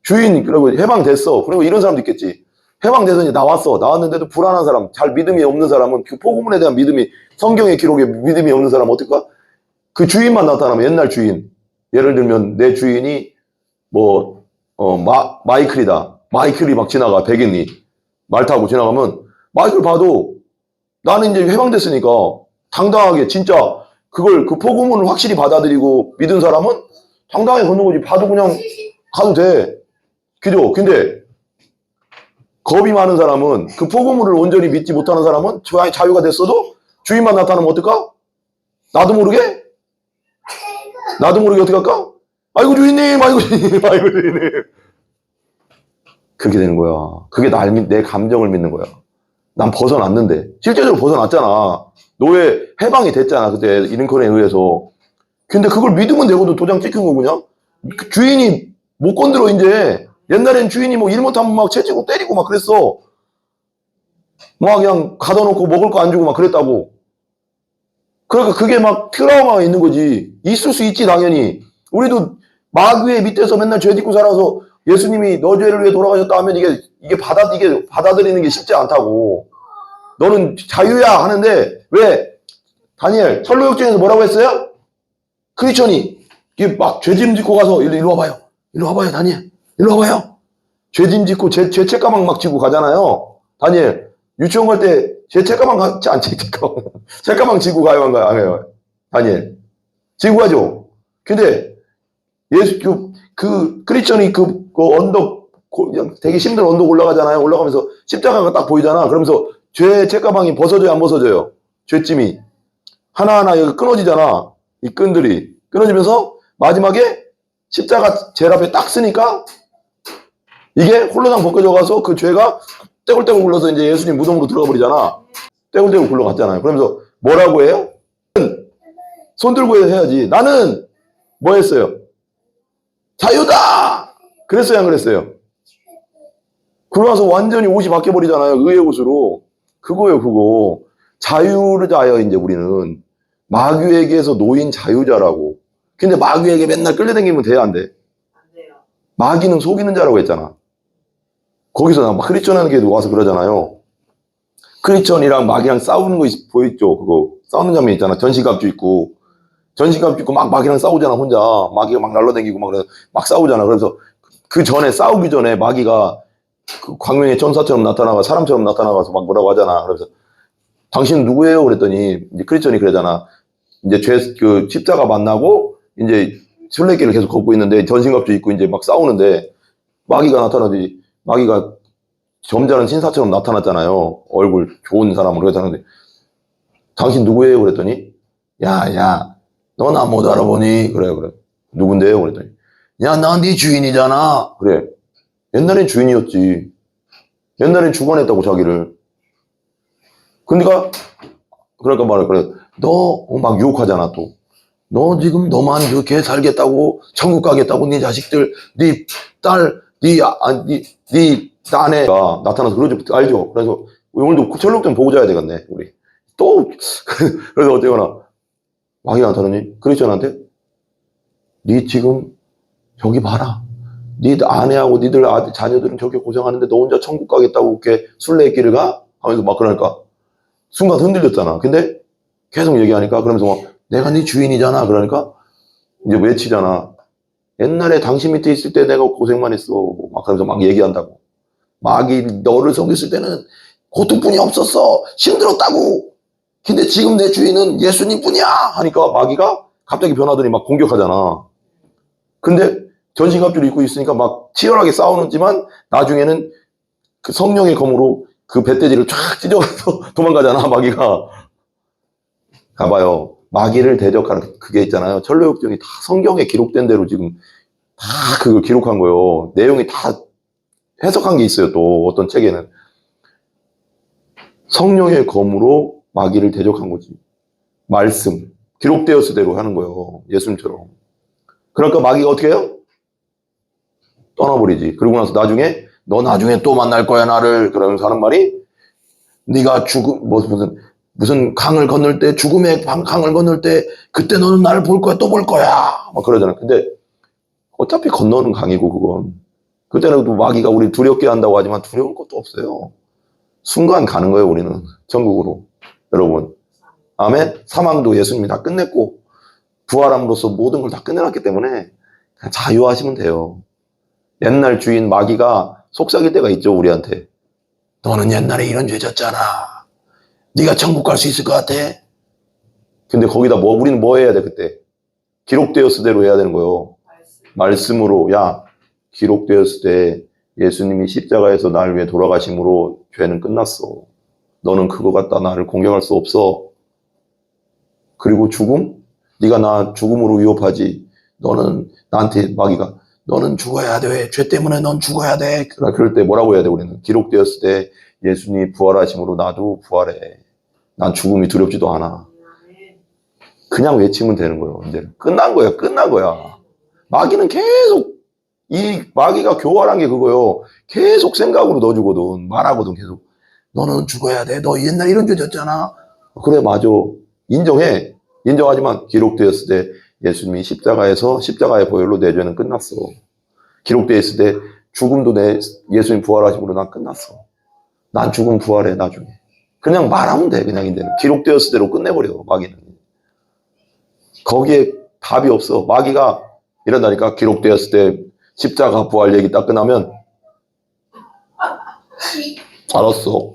주인, 그리고 해방됐어. 그리고 이런 사람도 있겠지. 해방돼서 이제 나왔는데도 불안한 사람, 잘 믿음이 없는 사람은, 그 포고문에 대한 믿음이, 성경의 기록에 믿음이 없는 사람은 어떨까? 그 주인만 나타나면, 옛날 주인. 예를 들면, 내 주인이, 마이클이다. 마이클이 막 지나가, 백인이. 말 타고 지나가면, 마이클 봐도, 나는 이제 해방됐으니까, 당당하게, 진짜, 그 포고문을 확실히 받아들이고 믿은 사람은 당당하게 걷는 거지. 봐도 그냥 가도 돼. 그죠? 근데 겁이 많은 사람은, 그 포고문을 온전히 믿지 못하는 사람은 자유가 됐어도 주인만 나타나면 어떨까? 나도 모르게 어떻게 할까? 아이고 주인님, 아이고 주인님, 아이고 주인님. 그렇게 되는 거야. 그게 내 감정을 믿는 거야. 난 벗어났는데. 실제적으로 벗어났잖아. 노예 해방이 됐잖아. 그때 링컨에 의해서. 근데 그걸 믿으면 되거든. 도장 찍힌 거 그냥. 그 주인이 못 건드려 이제. 옛날엔 주인이 일 못하면 막 채찍고 때리고 막 그랬어. 막 그냥 가둬놓고 먹을 거 안 주고 막 그랬다고. 그러니까 그게 막 트라우마가 있는 거지. 있을 수 있지 당연히. 우리도 마귀의 밑에서 맨날 죄 짓고 살아서 예수님이 너 죄를 위해 돌아가셨다 하면 이게 받아들이는 게 쉽지 않다고. 너는 자유야 하는데, 왜? 다니엘, 철로역정에서 뭐라고 했어요? 크리스천이, 이게 막 죄짐 짓고 가서, 일로 와봐요. 일로 와봐요, 다니엘. 일로 와봐요. 죄짐 짓고 죄 책가방 막 지고 가잖아요. 다니엘, 유치원 갈 때 죄 책가방 같지 않지? 책가방 지고 가요, 안 가요? 다니엘. 지고 가죠? 근데, 크리스천이 언덕, 되게 힘든 언덕 올라가잖아요. 올라가면서 십자가가 딱 보이잖아. 그러면서 죄 책가방이 벗어져요, 안 벗어져요? 죄짐이 하나하나 여기 끊어지잖아. 이 끈들이 끊어지면서 마지막에 십자가 제일 앞에 딱 쓰니까 이게 홀로당 벗겨져 가서 그 죄가 떼굴떼굴 굴러서 이제 예수님 무덤으로 들어가 버리잖아. 떼굴떼굴 굴러갔잖아요. 그러면서 뭐라고 해요? 손 들고 해야지. 나는 뭐 했어요? 자유다! 그랬어요, 안 그랬어요? 그러고서 완전히 옷이 바뀌어버리잖아요. 의의 옷으로. 그거예요, 그거. 자유자여, 이제 우리는. 마귀에게서 놓인 자유자라고. 근데 마귀에게 맨날 끌려다니면 돼야 안 돼? 안 돼요. 마귀는 속이는 자라고 했잖아. 거기서 막 크리스천하는 게 와서 그러잖아요. 크리스천이랑 마귀랑 싸우는 거 보였죠? 그거. 싸우는 장면 있잖아. 전신갑주 입고 막 마귀랑 싸우잖아, 혼자. 마귀가 막 날라다니고 막 싸우잖아. 그래서 그 전에, 싸우기 전에 마귀가 그 광명의 천사처럼 나타나가, 사람처럼 나타나가서 막 뭐라고 하잖아. 그래서 당신 누구예요? 그랬더니 이제 크리스천이 그러잖아. 이제 십자가 만나고 이제 순례길을 계속 걷고 있는데 전신갑주 입고 이제 막 싸우는데 마귀가 나타나지. 마귀가 점잖은 신사처럼 나타났잖아요. 얼굴 좋은 사람으로 그랬는데 당신 누구예요? 그랬더니 야, 너 나 못 알아보니? 그래. 누군데요? 그랬더니 야, 나 네 주인이잖아. 그래. 옛날엔 주인이었지. 옛날엔 주관했다고, 자기를. 그러니까 말해. 그래. 너 막 유혹하잖아, 또. 너 지금 너만 그렇게 살겠다고, 천국 가겠다고, 네 자식들, 네 딸, 네 아내가 나타나서 그러죠. 알죠? 그래서 오늘도 철록 좀 보고 자야 되겠네, 우리. 또, 그래서 어쩌거나. 마귀가 나타나니? 그리스도한테 네 지금 저기 봐라. 네 아내하고 니들 자녀들은 저렇게 고생하는데 너 혼자 천국 가겠다고 이렇게 순례의 길을 가? 하면서 막 그러니까 순간 흔들렸잖아. 근데 계속 얘기하니까 그러면서 막 내가 네 주인이잖아. 그러니까 이제 외치잖아. 옛날에 당신 밑에 있을 때 내가 고생만 했어. 막 그러면서 막 얘기한다고. 마귀 너를 속였을 때는 고통뿐이 없었어. 힘들었다고. 근데 지금 내 주인은 예수님뿐이야. 하니까 마귀가 갑자기 변하더니 막 공격하잖아. 근데 전신갑주를 입고 있으니까 막 치열하게 싸우는지만 나중에는 그 성령의 검으로 그 배돼지를 쫙 찢어서 도망가잖아, 마귀가. 가봐요. 마귀를 대적하는 그게 있잖아요. 천로역정이 다 성경에 기록된 대로 지금 다 그걸 기록한 거예요. 내용이 다 해석한 게 있어요. 또 어떤 책에는. 성령의 검으로 마귀를 대적한 거지. 말씀. 기록되었을 대로 하는 거예요. 예수님처럼. 그러니까 마귀가 어떻게 해요? 떠나버리지. 그러고 나서 나중에 너 나중에 또 만날 거야 나를. 그러면서 하는 말이 네가 무슨 강을 건널 때 죽음의 강을 건널 때 그때 너는 나를 볼 거야 또 볼 거야 막 그러잖아. 근데 어차피 건너는 강이고 그건 그때는 또 마귀가 우리 두렵게 한다고 하지만 두려울 것도 없어요. 순간 가는 거예요. 우리는 천국으로. 여러분 아멘. 사망도 예수님이 다 끝냈고 부활함으로써 모든 걸 다 끝내놨기 때문에 그냥 자유하시면 돼요. 옛날 주인 마귀가 속삭일 때가 있죠. 우리한테. 너는 옛날에 이런 죄 졌잖아. 네가 천국 갈 수 있을 것 같아? 근데 거기다 우리는 뭐 해야 돼 그때? 기록되었을 대로 해야 되는 거예요. 말씀으로. 야, 기록되었을 때 예수님이 십자가에서 나를 위해 돌아가심으로 죄는 끝났어. 너는 그거 갖다 나를 공격할 수 없어. 그리고 죽음? 네가 나 죽음으로 위협하지. 너는 나한테 마귀가 너는 죽어야 돼. 죄 때문에 넌 죽어야 돼. 그럴 때 뭐라고 해야 돼 우리는? 기록되었을 때 예수님이 부활하심으로 나도 부활해. 난 죽음이 두렵지도 않아. 그냥 외치면 되는 거예요. 이제 끝난 거야. 끝난 거야. 마귀는 계속 마귀가 교활한 게 그거예요. 계속 생각으로 넣어주거든. 말하거든 계속. 너는 죽어야 돼. 너 옛날에 이런 죄 졌잖아. 그래 맞아. 인정해. 인정하지만 기록되었을 때 예수님이 십자가의 보혈로 내 죄는 끝났어. 기록되어 있을 때 죽음도 예수님 부활하심으로 난 끝났어. 난 죽음 부활해 나중에. 그냥 말하면 돼. 그냥 이제는 기록되었을 대로 끝내버려. 마귀는. 거기에 답이 없어. 마귀가 이런다니까. 기록되었을 때 십자가 부활 얘기 딱 끝나면 알았어.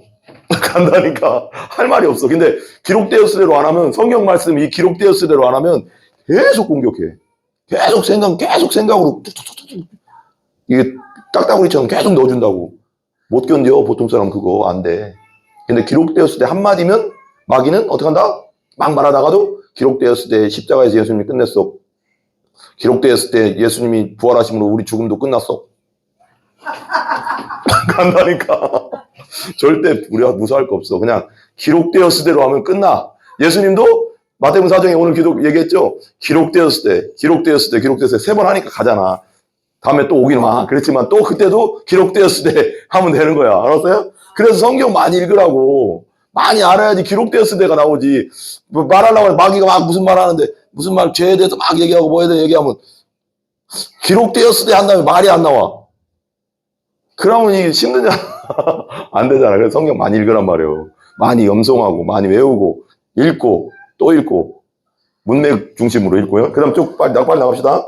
간다니까. 할 말이 없어. 근데 기록되었을 대로 안 하면 성경 말씀이 기록되었을 대로 안 하면 계속 공격해. 계속 생각으로 툭툭툭툭 이게 딱따구리처럼 계속 넣어준다고. 못 견뎌. 보통 사람 그거 안 돼. 근데 기록되었을 때 한마디면 마귀는 어떻게 한다? 막 말하다가도 기록되었을 때 십자가에서 예수님이 끝냈어. 기록되었을 때 예수님이 부활하심으로 우리 죽음도 끝났어. 간다니까. 절대 우리가 무서워할 거 없어. 그냥 기록되었을 대로 하면 끝나. 예수님도 마태복음 4장에 오늘 얘기했죠. 기록되었을 때 3번 하니까 가잖아. 다음에 또 오긴 와. 그렇지만 또 그때도 기록되었을 때 하면 되는 거야. 알았어요? 그래서 성경 많이 읽으라고. 많이 알아야지 기록되었을 때가 나오지. 뭐 말하려고 마귀가 막 무슨 말 하는데 무슨 말 죄에 대해서 막 얘기하고 뭐에 대해서 얘기하면 기록되었을 때 한다면 말이 안 나와. 그러면 이게 힘들잖아. 안 되잖아. 그래서 성경 많이 읽으란 말이에요. 많이 염송하고 많이 외우고 읽고 또 읽고 문맥 중심으로 읽고요. 그 다음 쭉 빨리 나갑시다.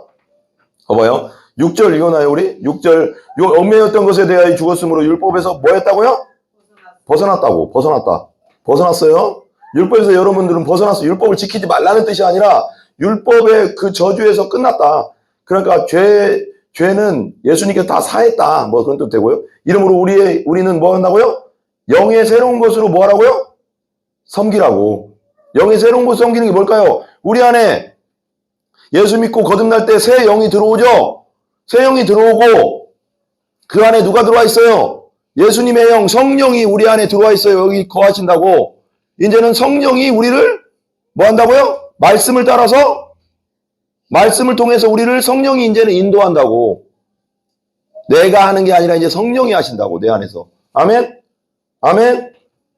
봐봐요. 6절 읽어놔요 우리. 6절 요 얽매였던 것에 대하여 죽었으므로 율법에서 뭐 했다고요? 벗어났다고. 벗어났어요. 율법에서 여러분들은 벗어났어. 율법을 지키지 말라는 뜻이 아니라 율법의 그 저주에서 끝났다. 그러니까 죄는 예수님께서 다 사했다. 뭐 그런 뜻 되고요. 이러므로 우리는 뭐 한다고요? 영의 새로운 것으로 뭐 하라고요? 섬기라고. 영의 새로운 것을 섬기는 게 뭘까요? 우리 안에 예수 믿고 거듭날 때 새 영이 들어오죠? 새 영이 들어오고 그 안에 누가 들어와 있어요? 예수님의 영, 성령이 우리 안에 들어와 있어요. 여기 거하신다고. 이제는 성령이 우리를 뭐 한다고요? 말씀을 따라서 말씀을 통해서 우리를 성령이 이제는 인도한다고. 내가 하는 게 아니라 이제 성령이 하신다고, 내 안에서. 아멘? 아멘?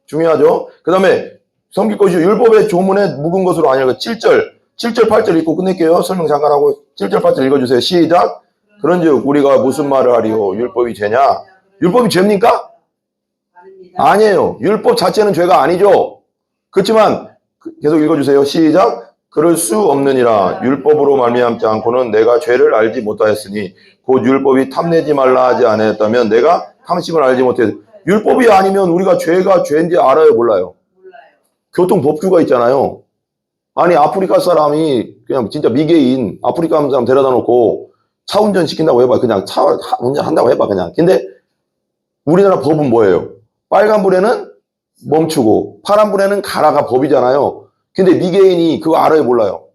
중요하죠? 그 다음에 섬길 것이 율법의 조문에 묵은 것으로 아니라 7절, 8절 읽고 끝낼게요. 설명 잠깐 하고 7절, 8절 읽어주세요. 시작. 그런즉 우리가 무슨 말을 하리요? 율법이 죄냐? 율법이 죄입니까? 아니에요. 율법 자체는 죄가 아니죠. 그렇지만 계속 읽어주세요. 시작. 그럴 수 없느니라. 율법으로 말미암지 않고는 내가 죄를 알지 못하였으니 곧 율법이 탐내지 말라 하지 않았다면 내가 탐심을 알지 못해. 율법이 아니면 우리가 죄가 죄인지 알아요, 몰라요? 교통법규가 있잖아요. 아니 아프리카 사람이 그냥 진짜 미개인 아프리카 사람 데려다 놓고 차 운전 시킨다고 해봐. 그냥 차 운전한다고 해봐 그냥. 근데 우리나라 법은 뭐예요? 빨간불에는 멈추고 파란불에는 가라가 법이잖아요. 근데 미개인이 그거 알아요, 몰라요?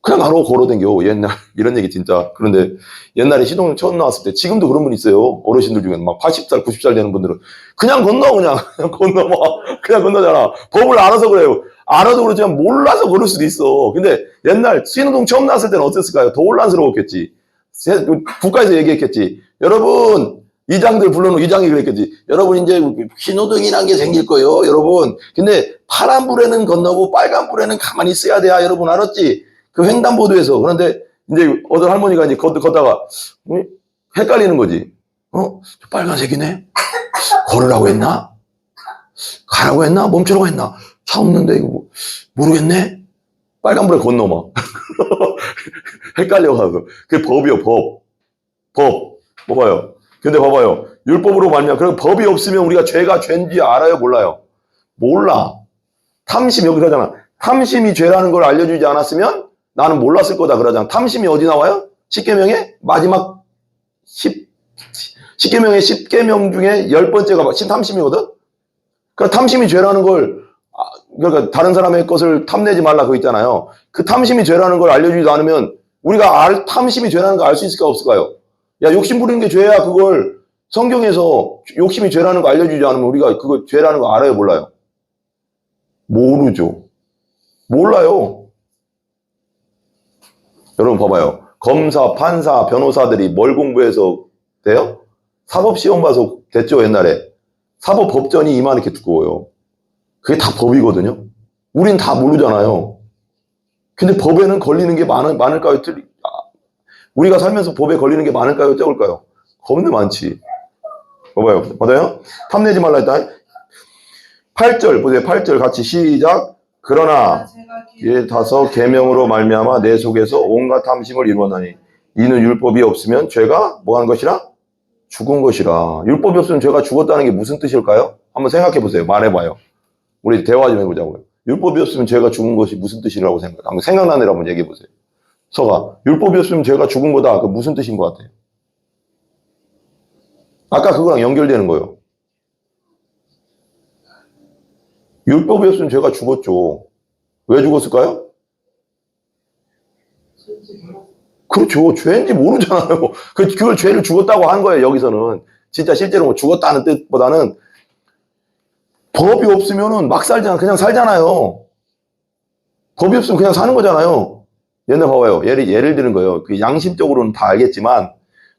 그냥 바로 걸어댕겨. 옛날 이런 얘기 진짜. 그런데 옛날에 시동 처음 나왔을 때 지금도 그런 분 있어요. 어르신들 중에 막 80살 90살 되는 분들은 그냥 건너 그냥 건너봐. 그냥 건너잖아. 법을 알아서 그래요. 알아도 그렇지만 몰라서 그럴 수도 있어. 근데 옛날 신호등 처음 나왔을 때는 어땠을까요? 더 혼란스러웠겠지. 국가에서 얘기했겠지. 여러분 이장들 불러놓은 이장이 그랬겠지. 여러분 이제 신호등이란 게 생길 거예요. 여러분. 근데 파란불에는 건너고 빨간불에는 가만히 있어야 돼. 여러분 알았지? 그 횡단보도에서. 그런데 이제 어떤 할머니가 이제 걷다가 헷갈리는 거지. 빨간색이네? 걸으라고 했나? 가라고 했나? 멈추라고 했나? 차 없는데 이거 모르겠네? 빨간불에 건너마. 헷갈려가지고. 그게 법이요, 법. 봐봐요. 근데 봐봐요. 율법으로 말미암아. 그럼 법이 없으면 우리가 죄가 죄인지 알아요, 몰라요? 몰라. 탐심, 여기서 하잖아. 탐심이 죄라는 걸 알려주지 않았으면 나는 몰랐을 거다 그러잖아. 탐심이 어디 나와요? 10계명의 마지막 10계명의 10계명 중에 10번째가 탐심이거든? 그러니까 탐심이 죄라는 걸, 그러니까 다른 사람의 것을 탐내지 말라 그거 있잖아요. 그 탐심이 죄라는 걸 알려주지도 않으면 우리가 탐심이 죄라는 걸 알 수 있을까 없을까요? 야, 욕심 부리는 게 죄야. 그걸 성경에서 욕심이 죄라는 거 알려주지 않으면 우리가 그거 죄라는 거 알아요, 몰라요? 모르죠. 몰라요. 여러분 봐봐요. 검사, 판사, 변호사들이 뭘 공부해서 돼요? 사법시험 봐서 됐죠, 옛날에. 사법법전이 이만하게 두꺼워요. 그게 다 법이거든요. 우린 다 모르잖아요. 근데 법에는 걸리는 게 많을까요? 우리가 살면서 법에 걸리는 게 많을까요? 적을까요? 겁나 많지. 봐봐요. 받아요? 탐내지 말라 했다. 8절 보세요. 8절 같이 시작. 그러나 예 다서 계명으로 말미암아 내 속에서 온갖 탐심을 이루었나니 이는 율법이 없으면 죄가 뭐 하는 것이라? 죽은 것이라. 율법이 없으면 죄가 죽었다는 게 무슨 뜻일까요? 한번 생각해 보세요. 말해봐요. 우리 대화 좀 해보자고요. 율법이 없으면 죄가 죽은 것이 무슨 뜻이라고 한번 생각나는 대로 한번 얘기해 보세요. 서가 율법이 없으면 죄가 죽은 거다. 그 무슨 뜻인 것 같아요? 아까 그거랑 연결되는 거예요. 율법이 없으면 죄가 죽었죠. 왜 죽었을까요? 그렇죠. 죄인지 모르잖아요. 그걸 죄를 죽었다고 한 거예요, 여기서는. 진짜 실제로 뭐 죽었다는 뜻보다는 법이 없으면은 막 살잖아. 그냥 살잖아요. 법이 없으면 그냥 사는 거잖아요. 옛날 봐봐요. 예를 드는 거예요. 그 양심적으로는 다 알겠지만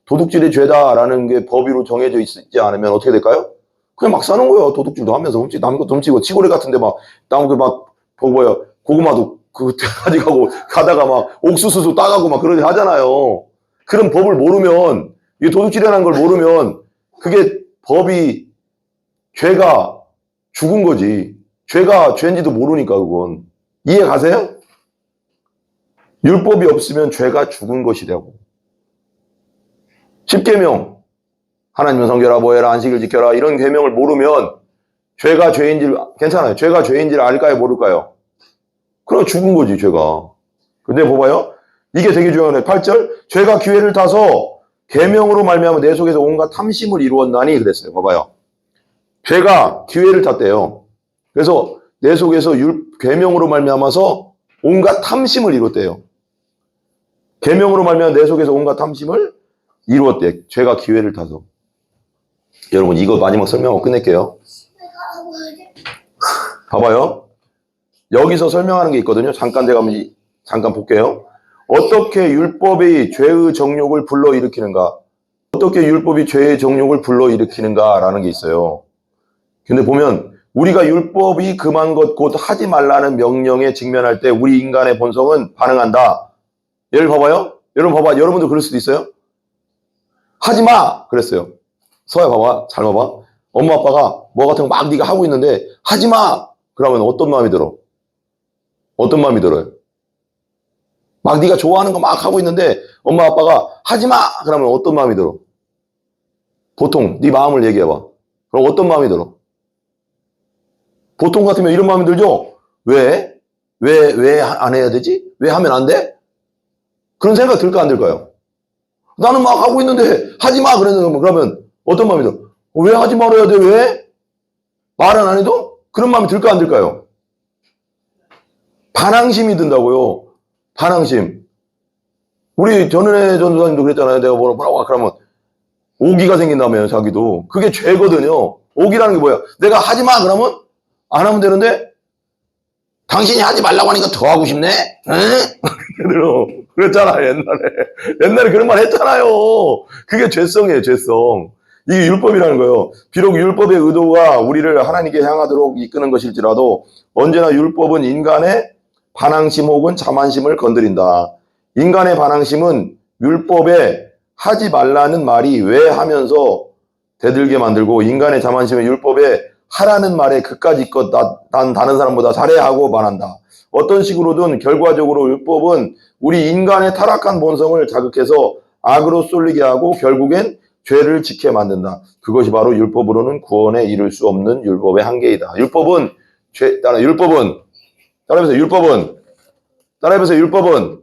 도둑질이 죄다라는 게 법으로 정해져 있지 않으면 어떻게 될까요? 그냥 막 사는 거예요. 도둑질도 하면서 남의 것도 훔치고 시골에 같은데 막 나무 막 뭐야 고구마도 그 가져가고 가다가 막 옥수수도 따가고 막 그러지 하잖아요. 그런 법을 모르면 이 도둑질이라는 걸 모르면 그게 법이 죄가 죽은 거지. 죄가 죄인지도 모르니까 그건. 이해 가세요? 율법이 없으면 죄가 죽은 것이라고. 10계명 하나님은 성결하라 뭐해라 안식일 지켜라 이런 계명을 모르면 죄가 죄인지 괜찮아요. 죄가 죄인지를 알까요 모를까요? 그럼 죽은 거지 죄가. 근데 봐봐요. 이게 되게 중요해요. 8절 죄가 기회를 타서 계명으로 말미암아 내 속에서 온갖 탐심을 이루었나니 그랬어요. 봐봐요. 죄가 기회를 탔대요. 그래서 내 속에서 계명으로 말미암아서 온갖 탐심을 이뤘대요. 계명으로 말미암아 내 속에서 온갖 탐심을 이루었대. 죄가 기회를 타서. 여러분 이거 마지막 설명하고 끝낼게요. 봐봐요. 여기서 설명하는 게 있거든요. 잠깐 제가 잠깐 볼게요. 어떻게 율법이 죄의 정욕을 불러일으키는가? 어떻게 율법이 죄의 정욕을 불러일으키는가라는 게 있어요. 근데 보면 우리가 율법이 금한 것 곧 하지 말라는 명령에 직면할 때 우리 인간의 본성은 반응한다. 예를 봐봐요. 여러분 봐봐. 여러분도 그럴 수도 있어요. 하지 마! 그랬어요. 서야 봐봐. 잘 봐봐. 엄마 아빠가 뭐 같은 거 막 네가 하고 있는데 하지 마! 그러면 어떤 마음이 들어? 어떤 마음이 들어요? 막 네가 좋아하는 거 막 하고 있는데 엄마 아빠가 하지 마! 그러면 어떤 마음이 들어? 보통 네 마음을 얘기해봐. 그럼 어떤 마음이 들어? 보통 같으면 이런 마음이 들죠? 왜? 왜 안 해야 되지? 왜 하면 안 돼? 그런 생각 들까 안 들까요? 나는 막 하고 있는데 하지 마! 그러면 어떤 마음이 들어? 왜 하지 말아야 돼? 왜? 말은 안 해도? 그런 마음이 들까 안 들까요? 반항심이 든다고요. 반항심. 우리 전은혜 전도사님도 그랬잖아요. 내가 뭐라고 그러면 오기가 생긴다며요. 자기도. 그게 죄거든요. 오기라는 게 뭐야? 내가 하지 마! 그러면 안 하면 되는데 당신이 하지 말라고 하니까 더 하고 싶네? 응? 그랬잖아 옛날에 그런 말 했잖아요. 그게 죄성이에요. 죄성. 이게 율법이라는 거예요. 비록 율법의 의도가 우리를 하나님께 향하도록 이끄는 것일지라도 언제나 율법은 인간의 반항심 혹은 자만심을 건드린다. 인간의 반항심은 율법에 하지 말라는 말이 왜 하면서 대들게 만들고 인간의 자만심은 율법에 하라는 말에 그까짓 난 다른 사람보다 잘해야 하고 말한다. 어떤 식으로든 결과적으로 율법은 우리 인간의 타락한 본성을 자극해서 악으로 쏠리게 하고 결국엔 죄를 짓게 만든다. 그것이 바로 율법으로는 구원에 이를 수 없는 율법의 한계이다. 율법은 따라해보세요. 율법은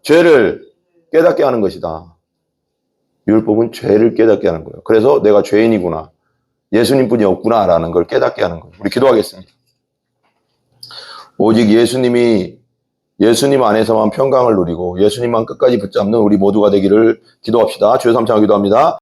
죄를 깨닫게 하는 것이다. 율법은 죄를 깨닫게 하는 거예요. 그래서 내가 죄인이구나. 예수님뿐이 없구나라는 걸 깨닫게 하는 거예요. 우리 기도하겠습니다. 오직 예수님 안에서만 평강을 누리고 예수님만 끝까지 붙잡는 우리 모두가 되기를 기도합시다. 주여 삼창 기도합니다.